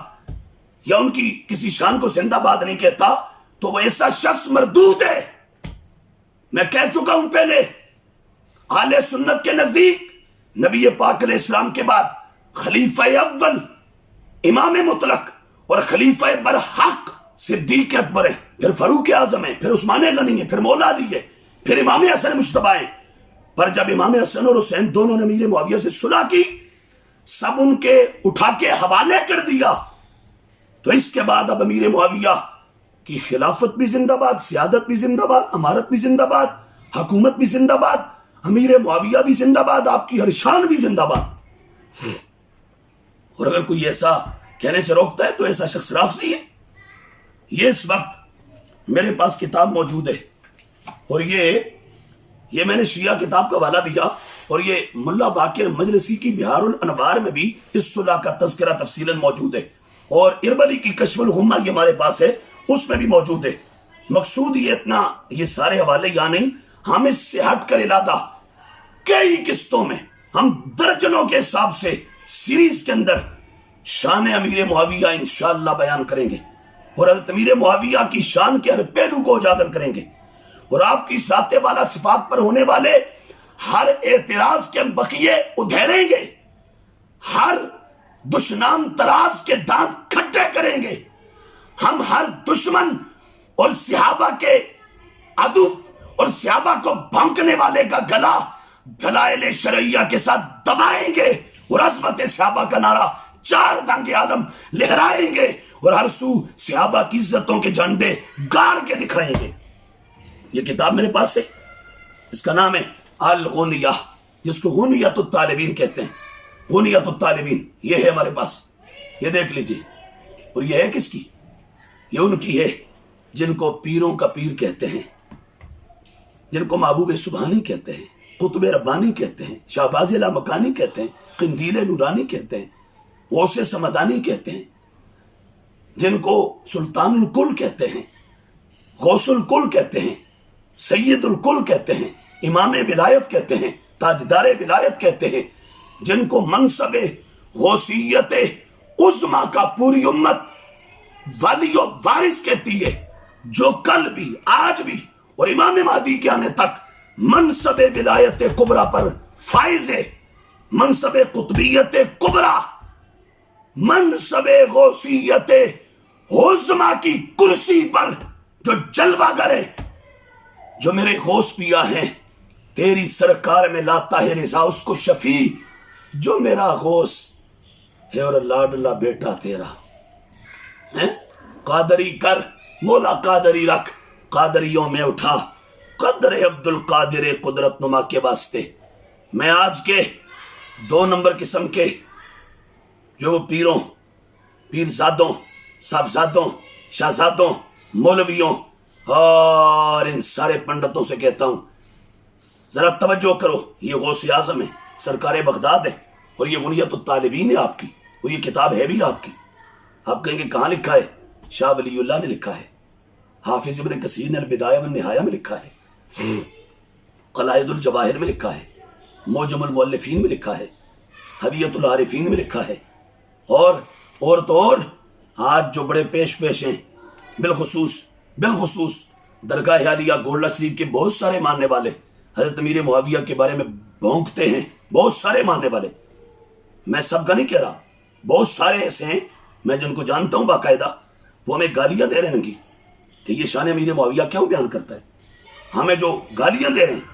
یا ان کی کسی شان کو زندہ باد نہیں کہتا، تو وہ ایسا شخص مردود ہے. میں کہہ چکا ہوں پہلے، اہل سنت کے نزدیک نبی پاک علیہ السلام کے بعد خلیفہ اول، امام مطلق اور خلیفہ برحق صدیق اکبر ہے، پھر فاروق اعظم ہے، پھر عثمان غنی ہے، پھر مولا علی ہے، پھر امام حسن مجتبی ہے. پر جب امام حسن اور حسین دونوں نے امیر معاویہ سے صلح کی، سب ان کے اٹھا کے حوالے کر دیا، تو اس کے بعد اب امیر معاویہ کی خلافت بھی زندہ باد، سیادت بھی زندہ باد، امارت بھی زندہ باد، حکومت بھی زندہ باد، امیر معاویہ بھی زندہ باد، آپ کی ہر شان بھی زندہ باد. اور اگر کوئی ایسا کہنے سے روکتا ہے تو ایسا شخص رافضی ہے. یہ اس وقت میرے پاس کتاب موجود ہے، اور یہ میں نے شیعہ کتاب کا حوالہ دیا، اور یہ ملا باقر مجلسی کی بہار الانوار میں بھی اس صلح کا تذکرہ تفصیلاً موجود ہے، اور اربلی کی کشف الغمہ یہ ہمارے پاس ہے، اس میں بھی موجود ہے. مقصود یہ سارے حوالے یا نہیں، ہم اس سے ہٹ کر علیحدہ کئی قسطوں میں ہم درجنوں کے حساب سے سیریز کے اندر شان امیر معاویہ انشاءاللہ بیان کریں گے، اور حضرت امیر معاویہ کی شان کے ہر پہلو کو اجاگر کریں گے، اور آپ کی ذات والا صفات پر ہونے والے ہر اعتراض کے بقیے ادھیڑیں گے، ہر دشنام تراز کے دانت کھٹے کریں گے. ہم ہر دشمن اور صحابہ کے عدو اور صحابہ کو بھونکنے والے کا گلا دلائل شرعیہ کے ساتھ دبائیں گے، اور عظمت صحابہ کا نعرہ چار دانگ عالم لہرائیں گے، اور ہر سو صحابہ کی عزتوں کے جھنڈے گاڑ کے دکھائیں گے. یہ کتاب میرے پاس ہے، اس کا نام ہے الغنیہ، جس کو غنیۃ الطالبین کہتے ہیں. غنیۃ الطالبین یہ ہے ہمارے پاس، یہ دیکھ لیجئے. اور یہ ہے کس کی؟ یہ ان کی ہے جن کو پیروں کا پیر کہتے ہیں، جن کو محبوب سبحانی کہتے ہیں، قطب ربانی کہتے ہیں، شہباز لامکانی کہتے ہیں، قندیل نورانی کہتے ہیں، غوث سمدانی کہتے ہیں، جن کو سلطان الکل کہتے ہیں، غوث الکل کہتے ہیں، سید الکل کہتے ہیں، امام ولایت کہتے ہیں، تاجدار ولایت کہتے ہیں، جن کو منصب غوثیت عظما کا پوری امت ولی و وارث کہتی ہے، جو کل بھی آج بھی اور امام مہدی کے آنے تک منصب ولایت کبریٰ پر فائز ہے، منصب قطبیت کبریٰ، منصب غوثیت عظما کی کرسی پر جو جلوہ گر ہے، جو میرے غوث پیا ہیں تیری سرکار میں لاتا ہے رضا اس کو شفیع، جو میرا غوث ہے اور لاڈلا بیٹا تیرا. قادری کر مولا قادری رکھ، قادریوں میں اٹھا قدر عبد القادر قدرت نما کے واسطے. میں آج کے 2 نمبر قسم کے جو پیروں، پیرزادوں، صاحبزادوں، شہزادوں، مولویوں اور ان سارے پنڈتوں سے کہتا ہوں، ذرا توجہ کرو. یہ غوث اعظم ہے، سرکار بغداد ہے، اور یہ غنیۃ الطالبین ہے آپ کی، اور یہ کتاب ہے بھی آپ کی. آپ کہیں گے کہاں لکھا ہے؟ شاہ ولی اللہ نے لکھا ہے، حافظ ابن کثیر نے البدایہ والنہایہ میں لکھا ہے، قلائد الجواہر میں لکھا ہے، موجم المؤلفین میں لکھا ہے، ہدیۃ العارفین میں لکھا ہے، اور تو اور آج جو بڑے پیش ہیں، بالخصوص درگاہ عالیہ گولڈا شریف کے بہت سارے ماننے والے حضرت امیر معاویہ کے بارے میں بھونکتے ہیں بہت سارے ماننے والے، میں سب کا نہیں کہہ رہا، بہت سارے ایسے ہیں میں جن کو جانتا ہوں باقاعدہ، وہ ہمیں گالیاں دے رہے ہیں کی کہ یہ شان امیر معاویہ کیوں بیان کرتا ہے، ہمیں جو گالیاں دے رہے ہیں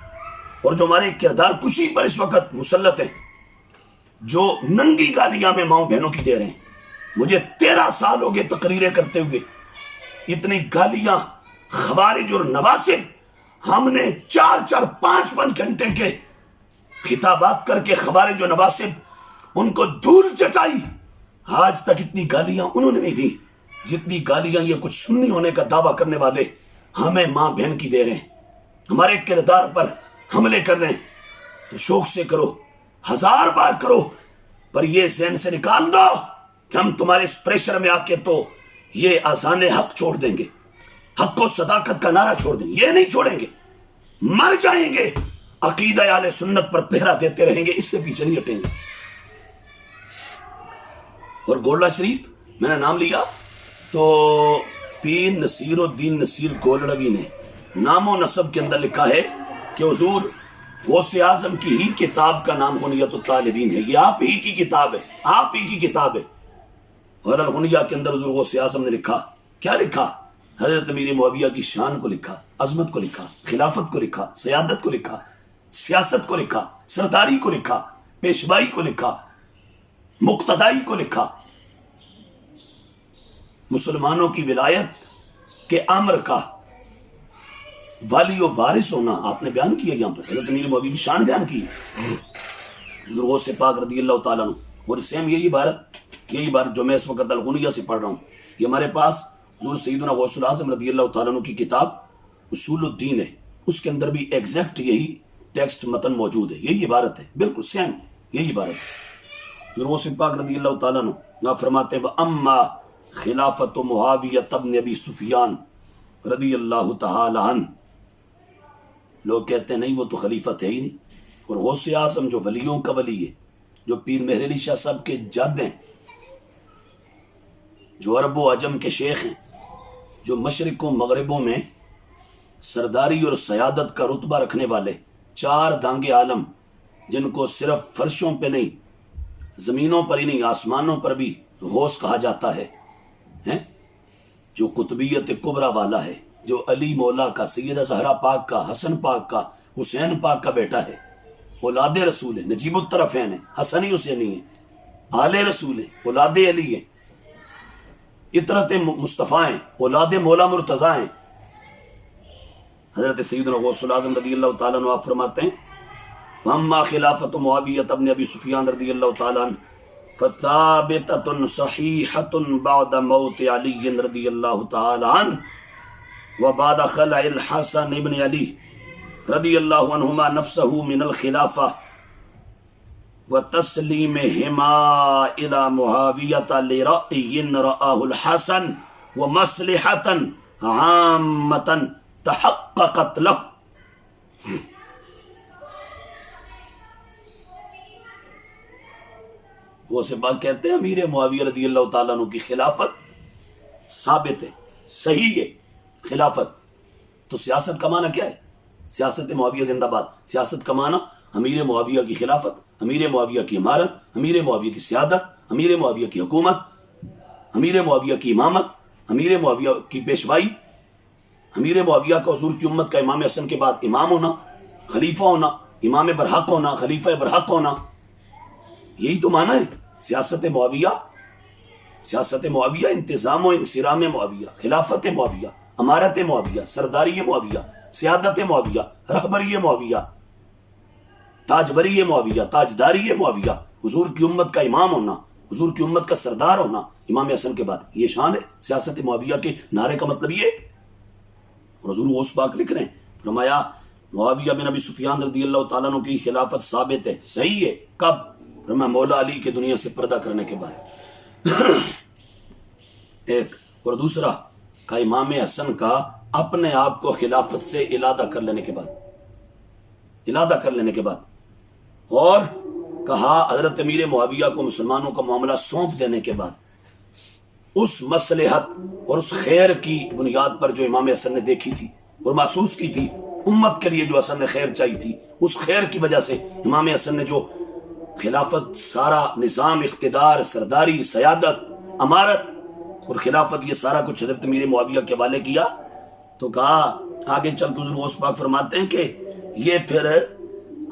اور جو ہمارے کردار کشی پر اس وقت مسلط ہیں، جو ننگی گالیاں میں ماؤں بہنوں کی دے رہے ہیں۔ مجھے 13 سال ہو گئے تقریریں کرتے ہوئے، اتنی گالیاں خوارج اور نواسب، ہم نے 4-5 گھنٹے کے خطابات کر کے خوارج و نواسب ان کو دھول چٹائی، آج تک اتنی گالیاں انہوں نے نہیں دی جتنی گالیاں یہ کچھ سنی ہونے کا دعویٰ کرنے والے ہمیں ماں بہن کی دے رہے ہیں، ہمارے کردار پر حملے کر رہے ہیں۔ تو شوق سے کرو، 1000 بار کرو، پر یہ ذہن سے نکال دو کہ ہم تمہارے اس پریشر میں آ کے تو یہ آسان حق چھوڑ دیں گے، حق و صداقت کا نعرہ چھوڑ دیں گے، یہ نہیں چھوڑیں گے، مر جائیں گے، عقیدہ اہل سنت پر پہرا دیتے رہیں گے، اس سے پیچھے نہیں ہٹیں گے۔ اور گولڑا شریف میں نے نام لیا تو پیر نصیر الدین نصیر گولڑوی نے نام و نسب کے اندر لکھا ہے کہ حضور غوث اعظم کی ہی کتاب کا نام غنیۃ الطالبین ہے، یہ آپ ہی کی کتاب ہے، آپ ہی کی کتاب ہے۔ اور الغنیہ کے اندر حضور غوث اعظم نے لکھا، کیا لکھا؟ حضرت امیر معاویہ کی شان کو لکھا، عظمت کو لکھا، خلافت کو لکھا، سیادت کو لکھا، سیاست کو لکھا، سرداری کو لکھا، پیشوائی کو لکھا، مقتدائی کو لکھا، مسلمانوں کی ولایت کے امر کا والی و وارث ہونا آپ نے بیان کیا یہاں پر، حضرت امیر معاویہ کی شان بیان کی حضور غوث پاک رضی اللہ تعالیٰ عنہ۔ اور سیم یہی عبارت جو میں اس وقت الغنیہ سے پڑھ رہا ہوں، یہ ہمارے پاس حضور سیدنا غوث الاعظم رضی اللہ تعالیٰ عنہ کی کتاب اصول الدین ہے، اس کے اندر بھی ایگزیکٹ یہی ٹیکسٹ متن موجود ہے، یہی عبارت ہے، بالکل سیم یہی عبارت ہے۔ حضور غوث پاک رضی اللہ تعالیٰ عنہ آپ فرماتے ہیں وَأَمَّا خلافت معاویہ ابن ابی سفیان رضی اللہ تعالی عنہ، لوگ کہتے ہیں نہیں وہ تو خلیفت ہے ہی نہیں، اور غوث اعظم جو ولیوں کا ولی ہے، جو پیر مہر علی شاہ صاحب کے جد ہیں، جو عرب و عجم کے شیخ ہیں، جو مشرق و مغربوں میں سرداری اور سیادت کا رتبہ رکھنے والے 4 دانگ عالم، جن کو صرف فرشوں پہ نہیں، زمینوں پر ہی نہیں، آسمانوں پر بھی غوث کہا جاتا ہے، جو قطبیت کبریٰ والا ہے، جو علی مولا کا، سیدہ زہرا پاک کا، حسن پاک کا، حسین پاک کا بیٹا ہے، اولاد رسول ہے، نجیب الطرفین ہے، حسنی حسینی ہے، آل رسول ہے، اولاد علی ہے، اطرت مصطفیٰ ہیں، اولاد مولا مرتضیٰ ہیں۔ حضرت سیدنا غوث الاعظم رضی اللہ تعالیٰ عنہ آپ فرماتے ہیں وَأَمَّا خِلَافَةُ مُعَاوِيَةَ ابْنِ أَبِي سُفْيَانَ رضی اللہ تعالیٰ عنہ فَثَابِتَةٌ صَحِيحَةٌ بَعْدَ مَوْتِ عَلِيٍّ رضی اللہ تعالیٰ عنہ وَبَعْدَ خَلْعِ الْحَسَنِ ابْنِ عَلِي رضی اللہ عنہما نفسہ من الخلافہ وَتَسْلِيمِهِمَا إِلَى مُعَاوِيَةَ لِرَأْيٍ رَآهُ الْحَسَنِ وَمَصْلِحَةً عَامَّةً تحققت له۔ وہ سے بات کہتے ہیں امیر معاویہ رضی اللہ تعالیٰ عنہ کی خلافت ثابت ہے، صحیح ہے خلافت۔ تو سیاست کا معنی کیا ہے؟ سیاست معاویہ زندہ باد، سیاست کا معنی امیر معاویہ کی خلافت، امیر معاویہ کی امارت، امیر معاویہ کی سیادت، امیر معاویہ کی حکومت، امیر معاویہ کی امامت، امیر معاویہ کی پیشوائی، امیر معاویہ کا حضور کی امت کا امام حسن کے بعد امام ہونا، خلیفہ ہونا، امام برحق ہونا، خلیفہ برحق ہونا، یہی تو معنی ہے سیاست معاویہ۔ سیاست معاویہ انتظام و انصرام معاویہ، خلافت معاویہ، امارت معاویہ، سرداری معاویہ، سیادت معاویہ، رہبری معاویہ، تاجبری معاویہ، تاجداری معاویہ، حضور کی امت کا امام ہونا، حضور کی امت کا سردار ہونا امام حسن کے بعد، یہ شان ہے سیاست معاویہ کے نعرے کا مطلب یہ ہے۔ اور حضور غوث پاک لکھ رہے ہیں، فرمایا معاویہ بن ابی سفیان رضی اللہ تعالیٰ عنہ کی خلافت ثابت ہے، صحیح ہے، کب؟ فرمایا مولا علی کے دنیا سے پردہ کرنے کے بعد ایک، اور دوسرا کہ امام حسن کا اپنے آپ کو خلافت سے علادہ کر لینے کے بعد، علادہ کر لینے کے بعد، اور کہا حضرت امیر معاویہ کو مسلمانوں کا معاملہ سونپ دینے کے بعد، اس مصلحت اور اس خیر کی بنیاد پر جو امام حسن نے دیکھی تھی اور محسوس کی تھی، امت کے لیے جو حسن نے خیر چاہی تھی، اس خیر کی وجہ سے امام حسن نے جو خلافت، سارا نظام، اقتدار، سرداری، سیادت، امارت اور خلافت، یہ سارا کچھ حضرت امیر معاویہ کے حوالے کیا، تو کہا آگے چل کے حضور غوث پاک فرماتے ہیں کہ یہ پھر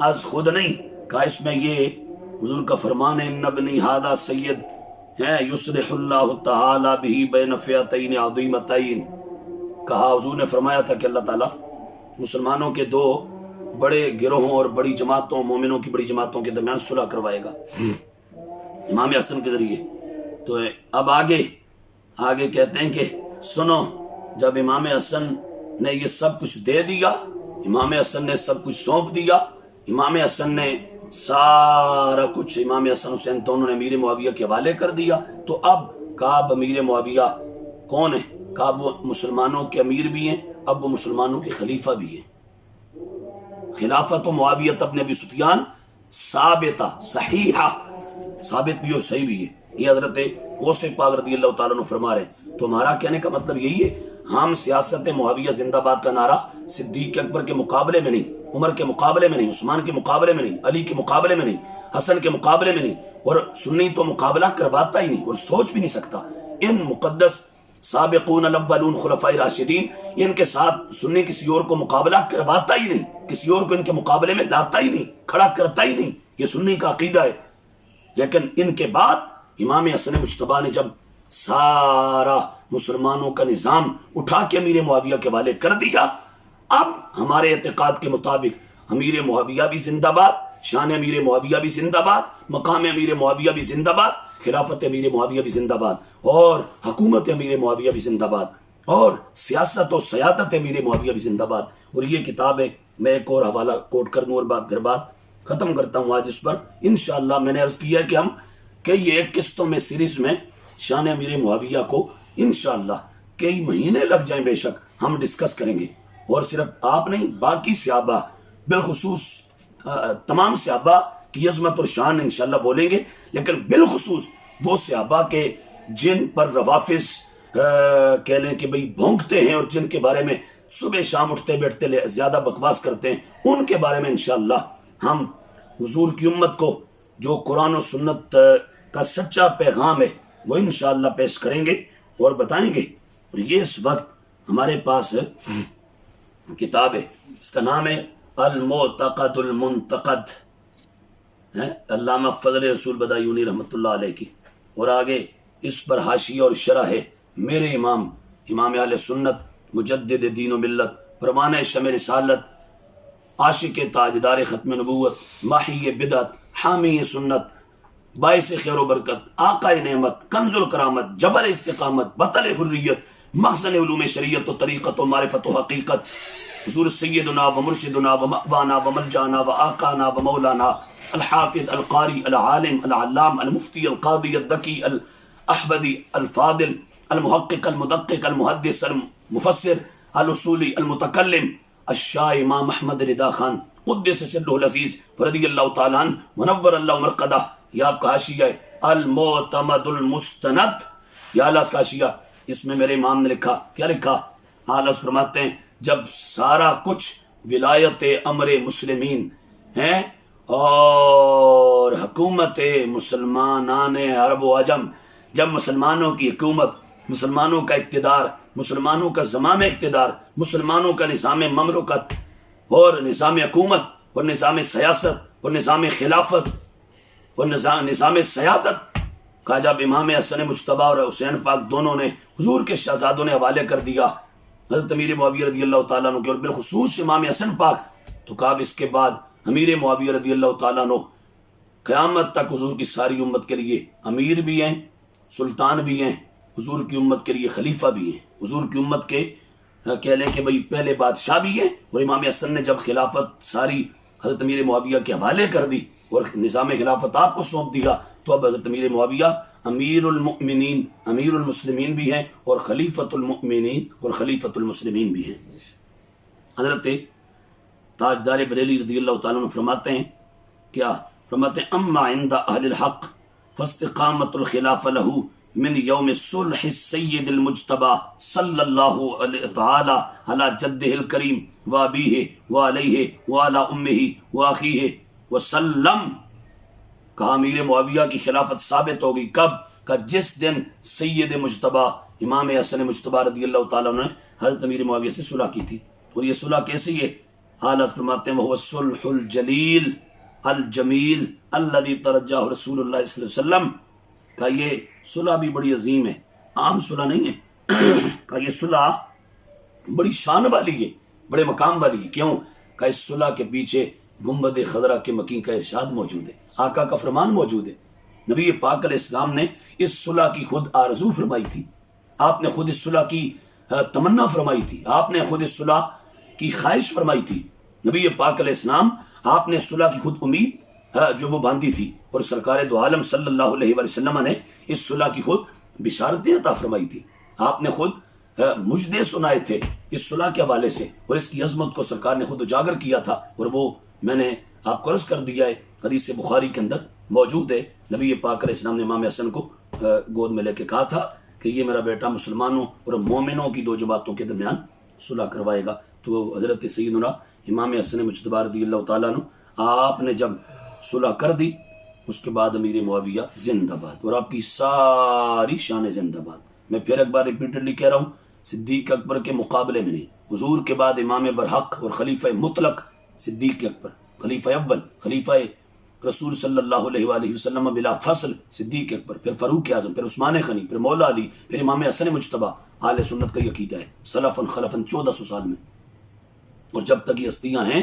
از خود نہیں، کہا اس میں یہ حضور کا فرمان ہے، ان ابنی ھذا سید ہے یصلح اللہ تعالی بہ بین فئتین عظیمتین، کہا حضور نے فرمایا تھا کہ اللہ تعالیٰ مسلمانوں کے دو بڑے گروہوں اور بڑی جماعتوں، مومنوں کی بڑی جماعتوں کے درمیان صلح کروائے گا امام حسن کے ذریعے۔ تو اب آگے کہتے ہیں کہ سنو، جب امام حسن نے یہ سب کچھ دے دیا، امام حسن نے سب کچھ سونپ دیا، امام حسن نے سارا کچھ، امام حسن حسین دونوں نے امیر معاویہ کے حوالے کر دیا، تو اب کعب امیر معاویہ کون ہے؟ کعب وہ مسلمانوں کے امیر بھی ہیں، اب وہ مسلمانوں کے خلیفہ بھی ہیں۔ خلافت و معاویت ابن ابی سفیان ثابتہ صحیحہ، ثابت بھی اور صحیح بھی ہے، یہ حضرت غوث پاک رضی اللہ تعالیٰ عنہ فرما رہے ہیں۔ تو ہمارا کہنے کا مطلب یہی ہے، ہم سیاست معاویہ زندہ باد کا نعرہ صدیق اکبر کے مقابلے میں نہیں، عمر کے مقابلے میں نہیں، عثمان کے مقابلے میں نہیں، علی کے مقابلے میں نہیں، حسن کے مقابلے میں نہیں، اور سنی تو مقابلہ کرواتا ہی نہیں اور سوچ بھی نہیں سکتا۔ ان مقدس سابقون الاولون خلفاء راشدین، ان کے ساتھ سنی کسی اور کو مقابلہ کرواتا ہی نہیں، کسی اور کو ان کے مقابلے میں لاتا ہی نہیں، کھڑا کرتا ہی نہیں، یہ سنی کا عقیدہ ہے۔ لیکن ان کے بعد امام حسن مجتبیٰ نے جب سارا مسلمانوں کا نظام اٹھا کے امیر معاویہ کے حوالے کر دیا، اب ہمارے اعتقاد کے مطابق امیر معاویہ بھی زندہ باد، شان امیر معاویہ بھی زندہ باد، مقام امیر معاویہ بھی زندہ باد، خلافت امیر معاویہ بھی زندہ باد، اور حکومت امیر معاویہ بھی زندہ باد، اور سیاست و سیادت امیر معاویہ بھی زندہ باد۔ اور یہ کتاب ہے، میں ایک اور حوالہ کوٹ کر دوں اور پھر بات ختم کرتا ہوں آج اس پر انشاءاللہ۔ میں نے عرض کیا کہ ہم کئی ایک قسطوں میں سیریز میں شان امیر معاویہ کو انشاءاللہ کئی مہینے لگ جائیں بے شک ہم ڈسکس کریں گے، اور صرف آپ نہیں، باقی صحابہ، بالخصوص تمام صحابہ کی عظمت اور شان انشاءاللہ بولیں گے، لیکن بالخصوص وہ صحابہ کے جن پر روافظ کہہ لیں کہ بھئی بھونکتے ہیں، اور جن کے بارے میں صبح شام اٹھتے بیٹھتے زیادہ بکواس کرتے ہیں، ان کے بارے میں انشاءاللہ ہم حضور کی امت کو جو قرآن و سنت کا سچا پیغام ہے وہ انشاءاللہ پیش کریں گے اور بتائیں گے۔ اور یہ اس وقت ہمارے پاس کتاب ہے، اس کا نام ہے المعتقد المنتقد، علامہ فضل رسول بدایونی رحمۃ اللہ علیہ کی، اور آگے اس پر حاشیہ اور شرح ہے میرے امام اہل سنت، مجدد دین و ملت، پروانہ شمع رسالت، عاشق تاجدار ختم نبوت، ماحی بدعت، حامی سنت، باعث خیر و برکت، آقا نعمت، کنز الکرامت، جبل استقامت، بطل حریت، مخزن علوم شریعت و طریقت و معرفت و حقیقت، حضور سیدنا و مرشدنا و مأوانا و ملجانا و آقانا و مولانا الحافظ القاری العالم العلام المفتی القاضی الذکی الاحمدی الفاضل المحقق المدقق المحدث المفسر الاصولی المتکلم الشاہ امام احمد رضا خان قدس سرہ العزیز رضی اللہ تعالیٰ عنہ منور اللہ مرقدہ، یہ آپ کا حاشیہ ہے المعتمد المستند، یہ اعلیٰ کا حاشیہ، اس میں میرے امام نے لکھا، کیا لکھا؟ اعلیٰ فرماتے ہیں جب سارا کچھ ولایت امر مسلمین ہیں اور حکومت مسلمانان عرب و عجم، جب مسلمانوں کی حکومت، مسلمانوں کا اقتدار، مسلمانوں کا زمام اقتدار، مسلمانوں کا نظام مملکت اور نظام حکومت اور نظام سیاست اور نظام خلافت اور نظام سیادت کا جب امام حسن مجتبیٰ اور حسین پاک دونوں نے حضور کے شہزادوں نے حوالے کر دیا حضرت امیر معاویہ رضی اللہ تعالیٰ عنہ کے، اور بالخصوص امام حسن پاک، تو کہا اس کے بعد امیر معاویہ رضی اللہ تعالیٰ عنہ قیامت تک حضور کی ساری امت کے لیے امیر بھی ہیں، سلطان بھی ہیں، حضور کی امت کے لیے خلیفہ بھی ہیں، حضور کی امت کے کہہ لیں کہ بھئی پہلے بادشاہ بھی ہیں۔ اور امام حسن نے جب خلافت ساری حضرت امیر معاویہ کے حوالے کر دی اور نظام خلافت آپ کو سونپ دیا، تو اب حضرت امیر معاویہ امیر المؤمنین، امیر المسلمین بھی ہیں، اور خلیفۃ المؤمنین اور خلیفۃ المسلمین بھی ہیں۔ حضرت تاجدار بریلی رضی اللہ تعالیٰ عنہ فرماتے ہیں، کیا فرماتے ہیں؟ اما عند اہل الحق فاستقامت الخلاف لہو من یوم صلح السید المجتبی صلی اللہ علیہ تعالی علی جدہ الکریم وابیہ وعلیہ وعلی امہ واخیہ وسلم. کہا امیر معاویہ کی خلافت ثابت ہوگی کب؟ کہ جس دن سید مجتبی امام حسن مجتبی رضی اللہ تعالیٰ عنہ نے حضرت امیر معاویہ سے صلح کی تھی. اور یہ صلح کیسی ہے؟ حالت فرماتے ہیں وہ الصلح الجلیل الجمیل الذی ترجاہ رسول اللہ صلی اللہ علیہ وسلم. کہ یہ صلح بھی بڑی عظیم ہے، عام صلح نہیں ہے. کہ یہ صلح بڑی شان والی ہے، بڑے مقام والی ہے. کیوں؟ کہ اس صلح کے پیچھے گنبد خضرا کے مکین کا ارشاد موجود ہے، آقا کا فرمان موجود ہے. نبی پاک علیہ السلام نے اس صلح کی خود آرزو فرمائی تھی، آپ نے خود اس صلح کی تمنا فرمائی تھی، آپ نے خود اس صلح کی خواہش فرمائی تھی. نبی پاک علیہ السلام آپ نے صلح کی خود امید جو وہ باندھی تھی، اور سرکار دو عالم صلی اللہ علیہ وآلہ وسلم نے اس صلح کی خود بشارتیں عطا فرمائی تھی. آپ نے خود مجدے سنائے تھے اس صلح کے حوالے سے، اور اس کی عظمت کو سرکار نے خود اجاگر کیا تھا. اور وہ میں نے آپ کو عرض کر دیا ہے، حدیث بخاری کے اندر موجود ہے. نبی پاک علیہ السلام نے امام حسن کو گود میں لے کے کہا تھا کہ یہ میرا بیٹا مسلمانوں اور مومنوں کی دو جماعتوں کے درمیان صلح کروائے گا. تو حضرت سیدنا امام حسن مجتبی رضی اللہ تعالیٰ عنہ آپ نے جب صلح کر دی، اس کے بعد امیر معاویہ زندہ باد، اور آپ کی ساری شان زندہ باد. میں پھر ایک بار ریپیٹڈلی کہہ رہا ہوں، صدیق اکبر کے مقابلے میں نہیں، حضور کے بعد امام برحق اور خلیفہ مطلق صدیق اکبر، خلیفہ اول، خلیفہ رسول صلی اللہ علیہ وآلہ وسلم بلا فصل صدیق اکبر، پھر فاروق اعظم، پھر عثمان غنی، پھر مولا علی، پھر امام حسن مجتبی. اہل سنت کا یہ عقیدہ ہے سلفاً خلفاً 1400 سال میں. اور جب تک یہ ہستیاں ہیں،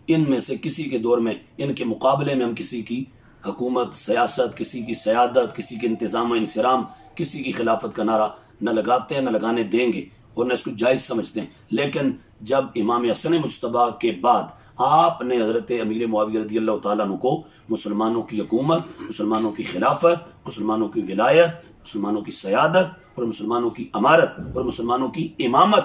ان میں سے کسی کے دور میں ان کے مقابلے میں ہم کسی کی حکومت، سیاست، کسی کی سیادت، کسی کے انتظام و انصرام، کسی کی خلافت کا نعرہ نہ لگاتے ہیں، نہ لگانے دیں گے، اور نہ اس کو جائز سمجھتے ہیں. لیکن جب امام حسن مجتبی کے بعد آپ نے حضرت امیر معاویہ رضی اللہ تعالیٰ عنہ کو مسلمانوں کی حکومت، مسلمانوں کی خلافت، مسلمانوں کی ولایت، مسلمانوں کی سیادت، اور مسلمانوں کی امارت، اور مسلمانوں کی امامت،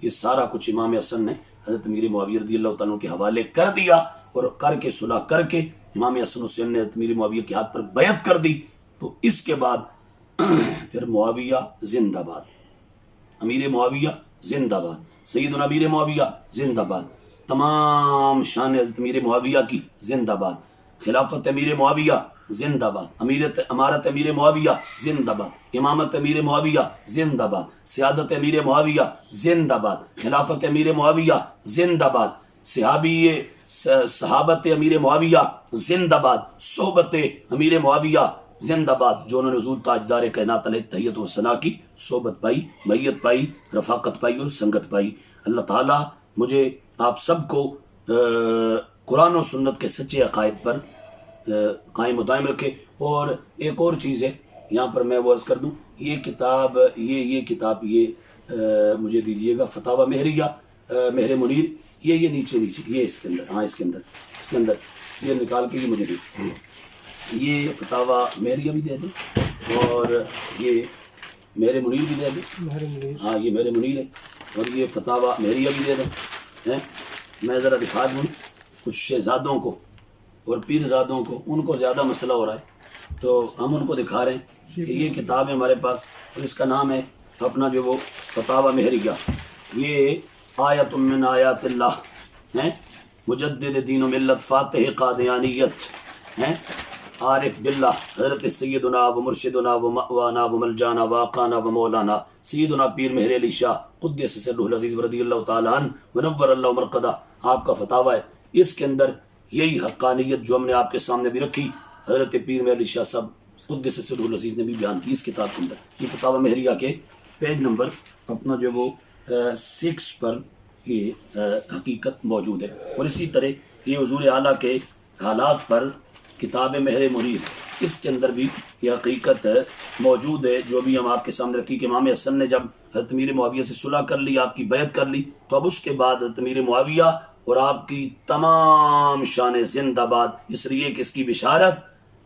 یہ سارا کچھ امام حسن نے حضرت امیر معاویہ رضی اللہ تعالیٰ عنہ کے حوالے کر دیا. اور کر کے صلح کر کے امام حسن حسین نے حضرت امیر معاویہ کے ہاتھ پر بیعت کر دی. تو اس کے بعد پھر معاویہ زندہ باد، امیر معاویہ زندہ باد، سیدنا امیر معاویہ زندہ باد، تمام شان حضرت امیر معاویہ کی زندہ باد، خلافت امیر معاویہ زندہ باد، امارت امیر معاویہ زندہ باد، امامت امیر معاویہ زندہ باد، سیادت امیر معاویہ زندہ باد، خلافت امیر معاویہ زندہ باد، صحابت امیر معاویہ زندہ باد، صحبت امیر معاویہ زندہ باد، جو انہوں نے حضور تاجدار کائنات علیہ تحیت و ثنا کی صحبت پائی، میت پائی، رفاقت پائی اور سنگت پائی. اللہ تعالیٰ مجھے آپ سب کو قرآن و سنت کے سچے عقائد پر قائم و دائم رکھے. اور ایک اور چیز ہے یہاں پر میں وہ عرض کر دوں، یہ کتاب مجھے دیجیے گا، فتاوی مہریہ مہر منیر، یہ نیچے یہ اس کے اندر، ہاں اس کے اندر یہ نکال کے یہ مجھے دے، یہ فتاوی مہریہ بھی دے دیں، اور یہ مہر منیر بھی دے دیں. ہاں یہ مہر منیر ہے، اور یہ فتاوی مہریہ بھی دے دیں. میں ذرا دکھا دوں کچھ شہزادوں کو اور پیرزادوں کو، ان کو زیادہ مسئلہ ہو رہا ہے، تو ہم ان کو دکھا رہے ہیں کہ یہ کتاب ہے ہمارے پاس، اور اس کا نام ہے اپنا جو وہ فتاوی مہریہ. یہ آیت من آیات اللہ ہیں، مجدد دین و ملت، فاتح قادیانیت ہیں، عارف باللہ، حضرت سیدنا و مرشدنا و مأوانا و ملجانا و آقانا و مولانا سیدنا پیر مہر علی شاہ قدس سرہ العزیز رضی اللہ تعالیٰ عنہ ونور اللہ مرقدہ، آپ کا فتاوی ہے. اس کے اندر یہی حقانیت جو ہم نے آپ کے سامنے بھی رکھی، حضرت پیر مہر علی شاہ صاحب قدس سرہ العزیز نے بھی بیان کی اس کتاب کے اندر. یہ فتاوی مہریہ کے پیج نمبر اپنا جو وہ 6 پر یہ حقیقت موجود ہے. اور اسی طرح یہ حضور اعلیٰ کے حالات پر کتاب مہر منیر، اس کے اندر بھی یہ حقیقت موجود ہے جو بھی ہم آپ کے سامنے رکھی کہ امام حسن نے جب حضرت امیر معاویہ سے صلح کر لی، آپ کی بیعت کر لی، تو اب اس کے بعد حضرت امیر معاویہ اور آپ کی تمام شان زندہ باد، اس لیے کہ اس کی بشارت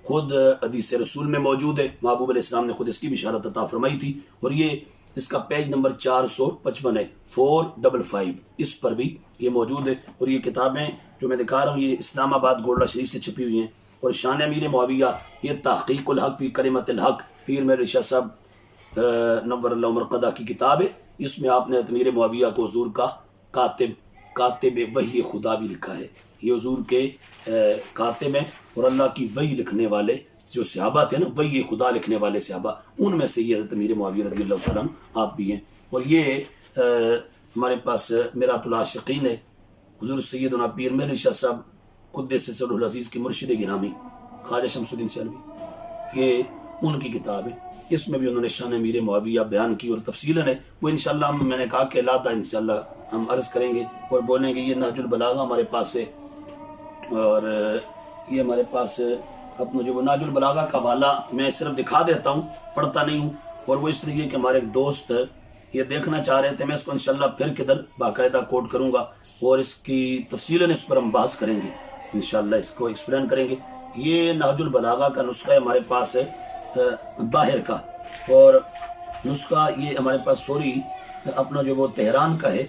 خود حدیث رسول میں موجود ہے، محبوب علیہ السلام نے خود اس کی بشارت عطا فرمائی تھی. اور یہ اس کا پیج نمبر 455 ہے، 455، اس پر بھی یہ موجود ہے. اور یہ کتابیں جو میں دکھا رہا ہوں یہ اسلام آباد گولڈا شریف سے چھپی ہوئی ہیں. اور شان امیر معاویہ، یہ تحقیق الحق فی کلمت الحق، پیر میرے شاہ صاحب نور اللہ مرقدہ کی کتاب ہے، اس میں آپ نے امیر معاویہ کو حضور کا کاتب وحی خدا بھی لکھا ہے. یہ حضور کے کاتب ہیں اور اللہ کی وحی لکھنے والے جو صحابہ تھے نا، وحی خدا لکھنے والے صحابہ، ان میں سے یہ حضرت امیر معاویہ رضی اللہ تعالیٰ عنہ آپ بھی ہیں. اور یہ ہمارے پاس میرات العاشقین ہے، حضور سیدنا پیر میرے شاہ صاحب قدس سرہ العزیز کی مرشد گرامی خواجہ شمس الدین سیالوی، یہ ان کی کتاب ہے. اس میں بھی انہوں نے شان امیر معاویہ بیان کی اور تفصیلاً ہے. وہ انشاءاللہ میں نے کہا کہ لاتا انشاءاللہ ہم عرض کریں گے اور بولیں گے. یہ نہج البلاغہ ہمارے پاس ہے، اور یہ ہمارے پاس اپنا جو نہج البلاغہ کا حوالہ میں صرف دکھا دیتا ہوں، پڑھتا نہیں ہوں. اور وہ اس لیے کہ ہمارے ایک دوست یہ دیکھنا چاہ رہے تھے. میں اس کو انشاءاللہ پھر کدھر باقاعدہ کوٹ کروں گا اور اس کی تفصیلاً اس پر ہم بحث کریں گے انشاءاللہ، اس کو ایکسپلین کریں گے. یہ نہج البلاغہ کا نسخہ ہے ہمارے پاس ہے باہر کا، اور نسخہ یہ ہمارے پاس سوری اپنا جو وہ تہران کا ہے،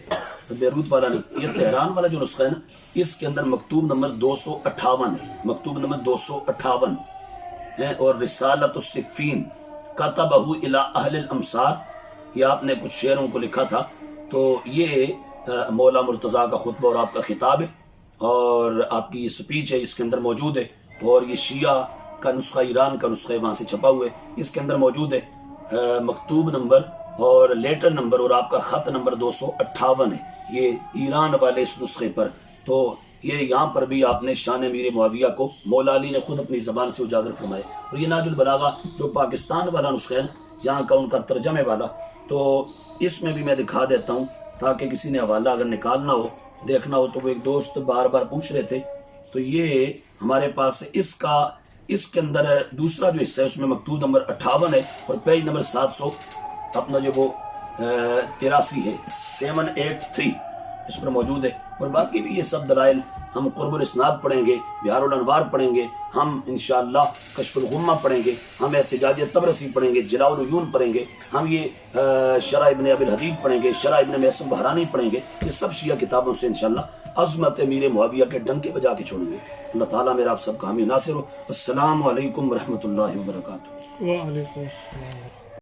بیروت والا نہیں. یہ تہران والا جو نسخہ ہے نا، اس کے اندر مکتوب نمبر 258 ہے، مکتوب نمبر 258 ہے. اور رسالۃ الصفین کتبہ الی اہل الامصار، یہ آپ نے کچھ شعروں کو لکھا تھا. تو یہ مولا مرتضیٰ کا خطبہ اور آپ کا خطاب ہے، اور آپ کی یہ سپیچ ہے اس کے اندر موجود ہے. اور یہ شیعہ کا نسخہ، ایران کا نسخہ وہاں سے چھپا ہوا ہے، اس کے اندر موجود ہے. مکتوب نمبر اور لیٹر نمبر اور آپ کا خط نمبر 258 ہے یہ ایران والے اس نسخے پر. تو یہ یہاں پر بھی آپ نے شان امیر معاویہ کو مولا علی نے خود اپنی زبان سے اجاگر فرمائے. اور یہ نہج البلاغہ جو پاکستان والا نسخہ ہے یہاں کا ان کا ترجمے والا، تو اس میں بھی میں دکھا دیتا ہوں تاکہ کسی نے حوالہ اگر نکالنا ہو دیکھنا ہو. تو وہ ایک دوست بار بار پوچھ رہے تھے. تو یہ ہمارے پاس اس کے اندر دوسرا جو حصہ ہے اس میں مکتوب نمبر 58 ہے اور پیج نمبر 700 اپنا جو وہ 83 ہے، 783 اس پر موجود ہے. اور باقی بھی یہ سب دلائل ہم قرب الاسناد پڑھیں گے، بہار الانوار پڑھیں گے، ہم انشاءاللہ کشف الغمہ پڑھیں گے، ہم احتجاج طبرسی پڑھیں گے، جلاء العیون پڑھیں گے، ہم یہ شرح ابن ابی الحدید پڑھیں گے، شرح ابن محسن بحرانی پڑھیں گے. یہ سب شیعہ کتابوں سے انشاءاللہ عظمت امیر معاویہ کے ڈنکے بجا کے چھوڑیں گے. اللہ تعالیٰ میرا آپ سب کا حامی ناصر ہو. السلام علیکم ورحمۃ اللہ وبرکاتہ. وعلیکم السلام.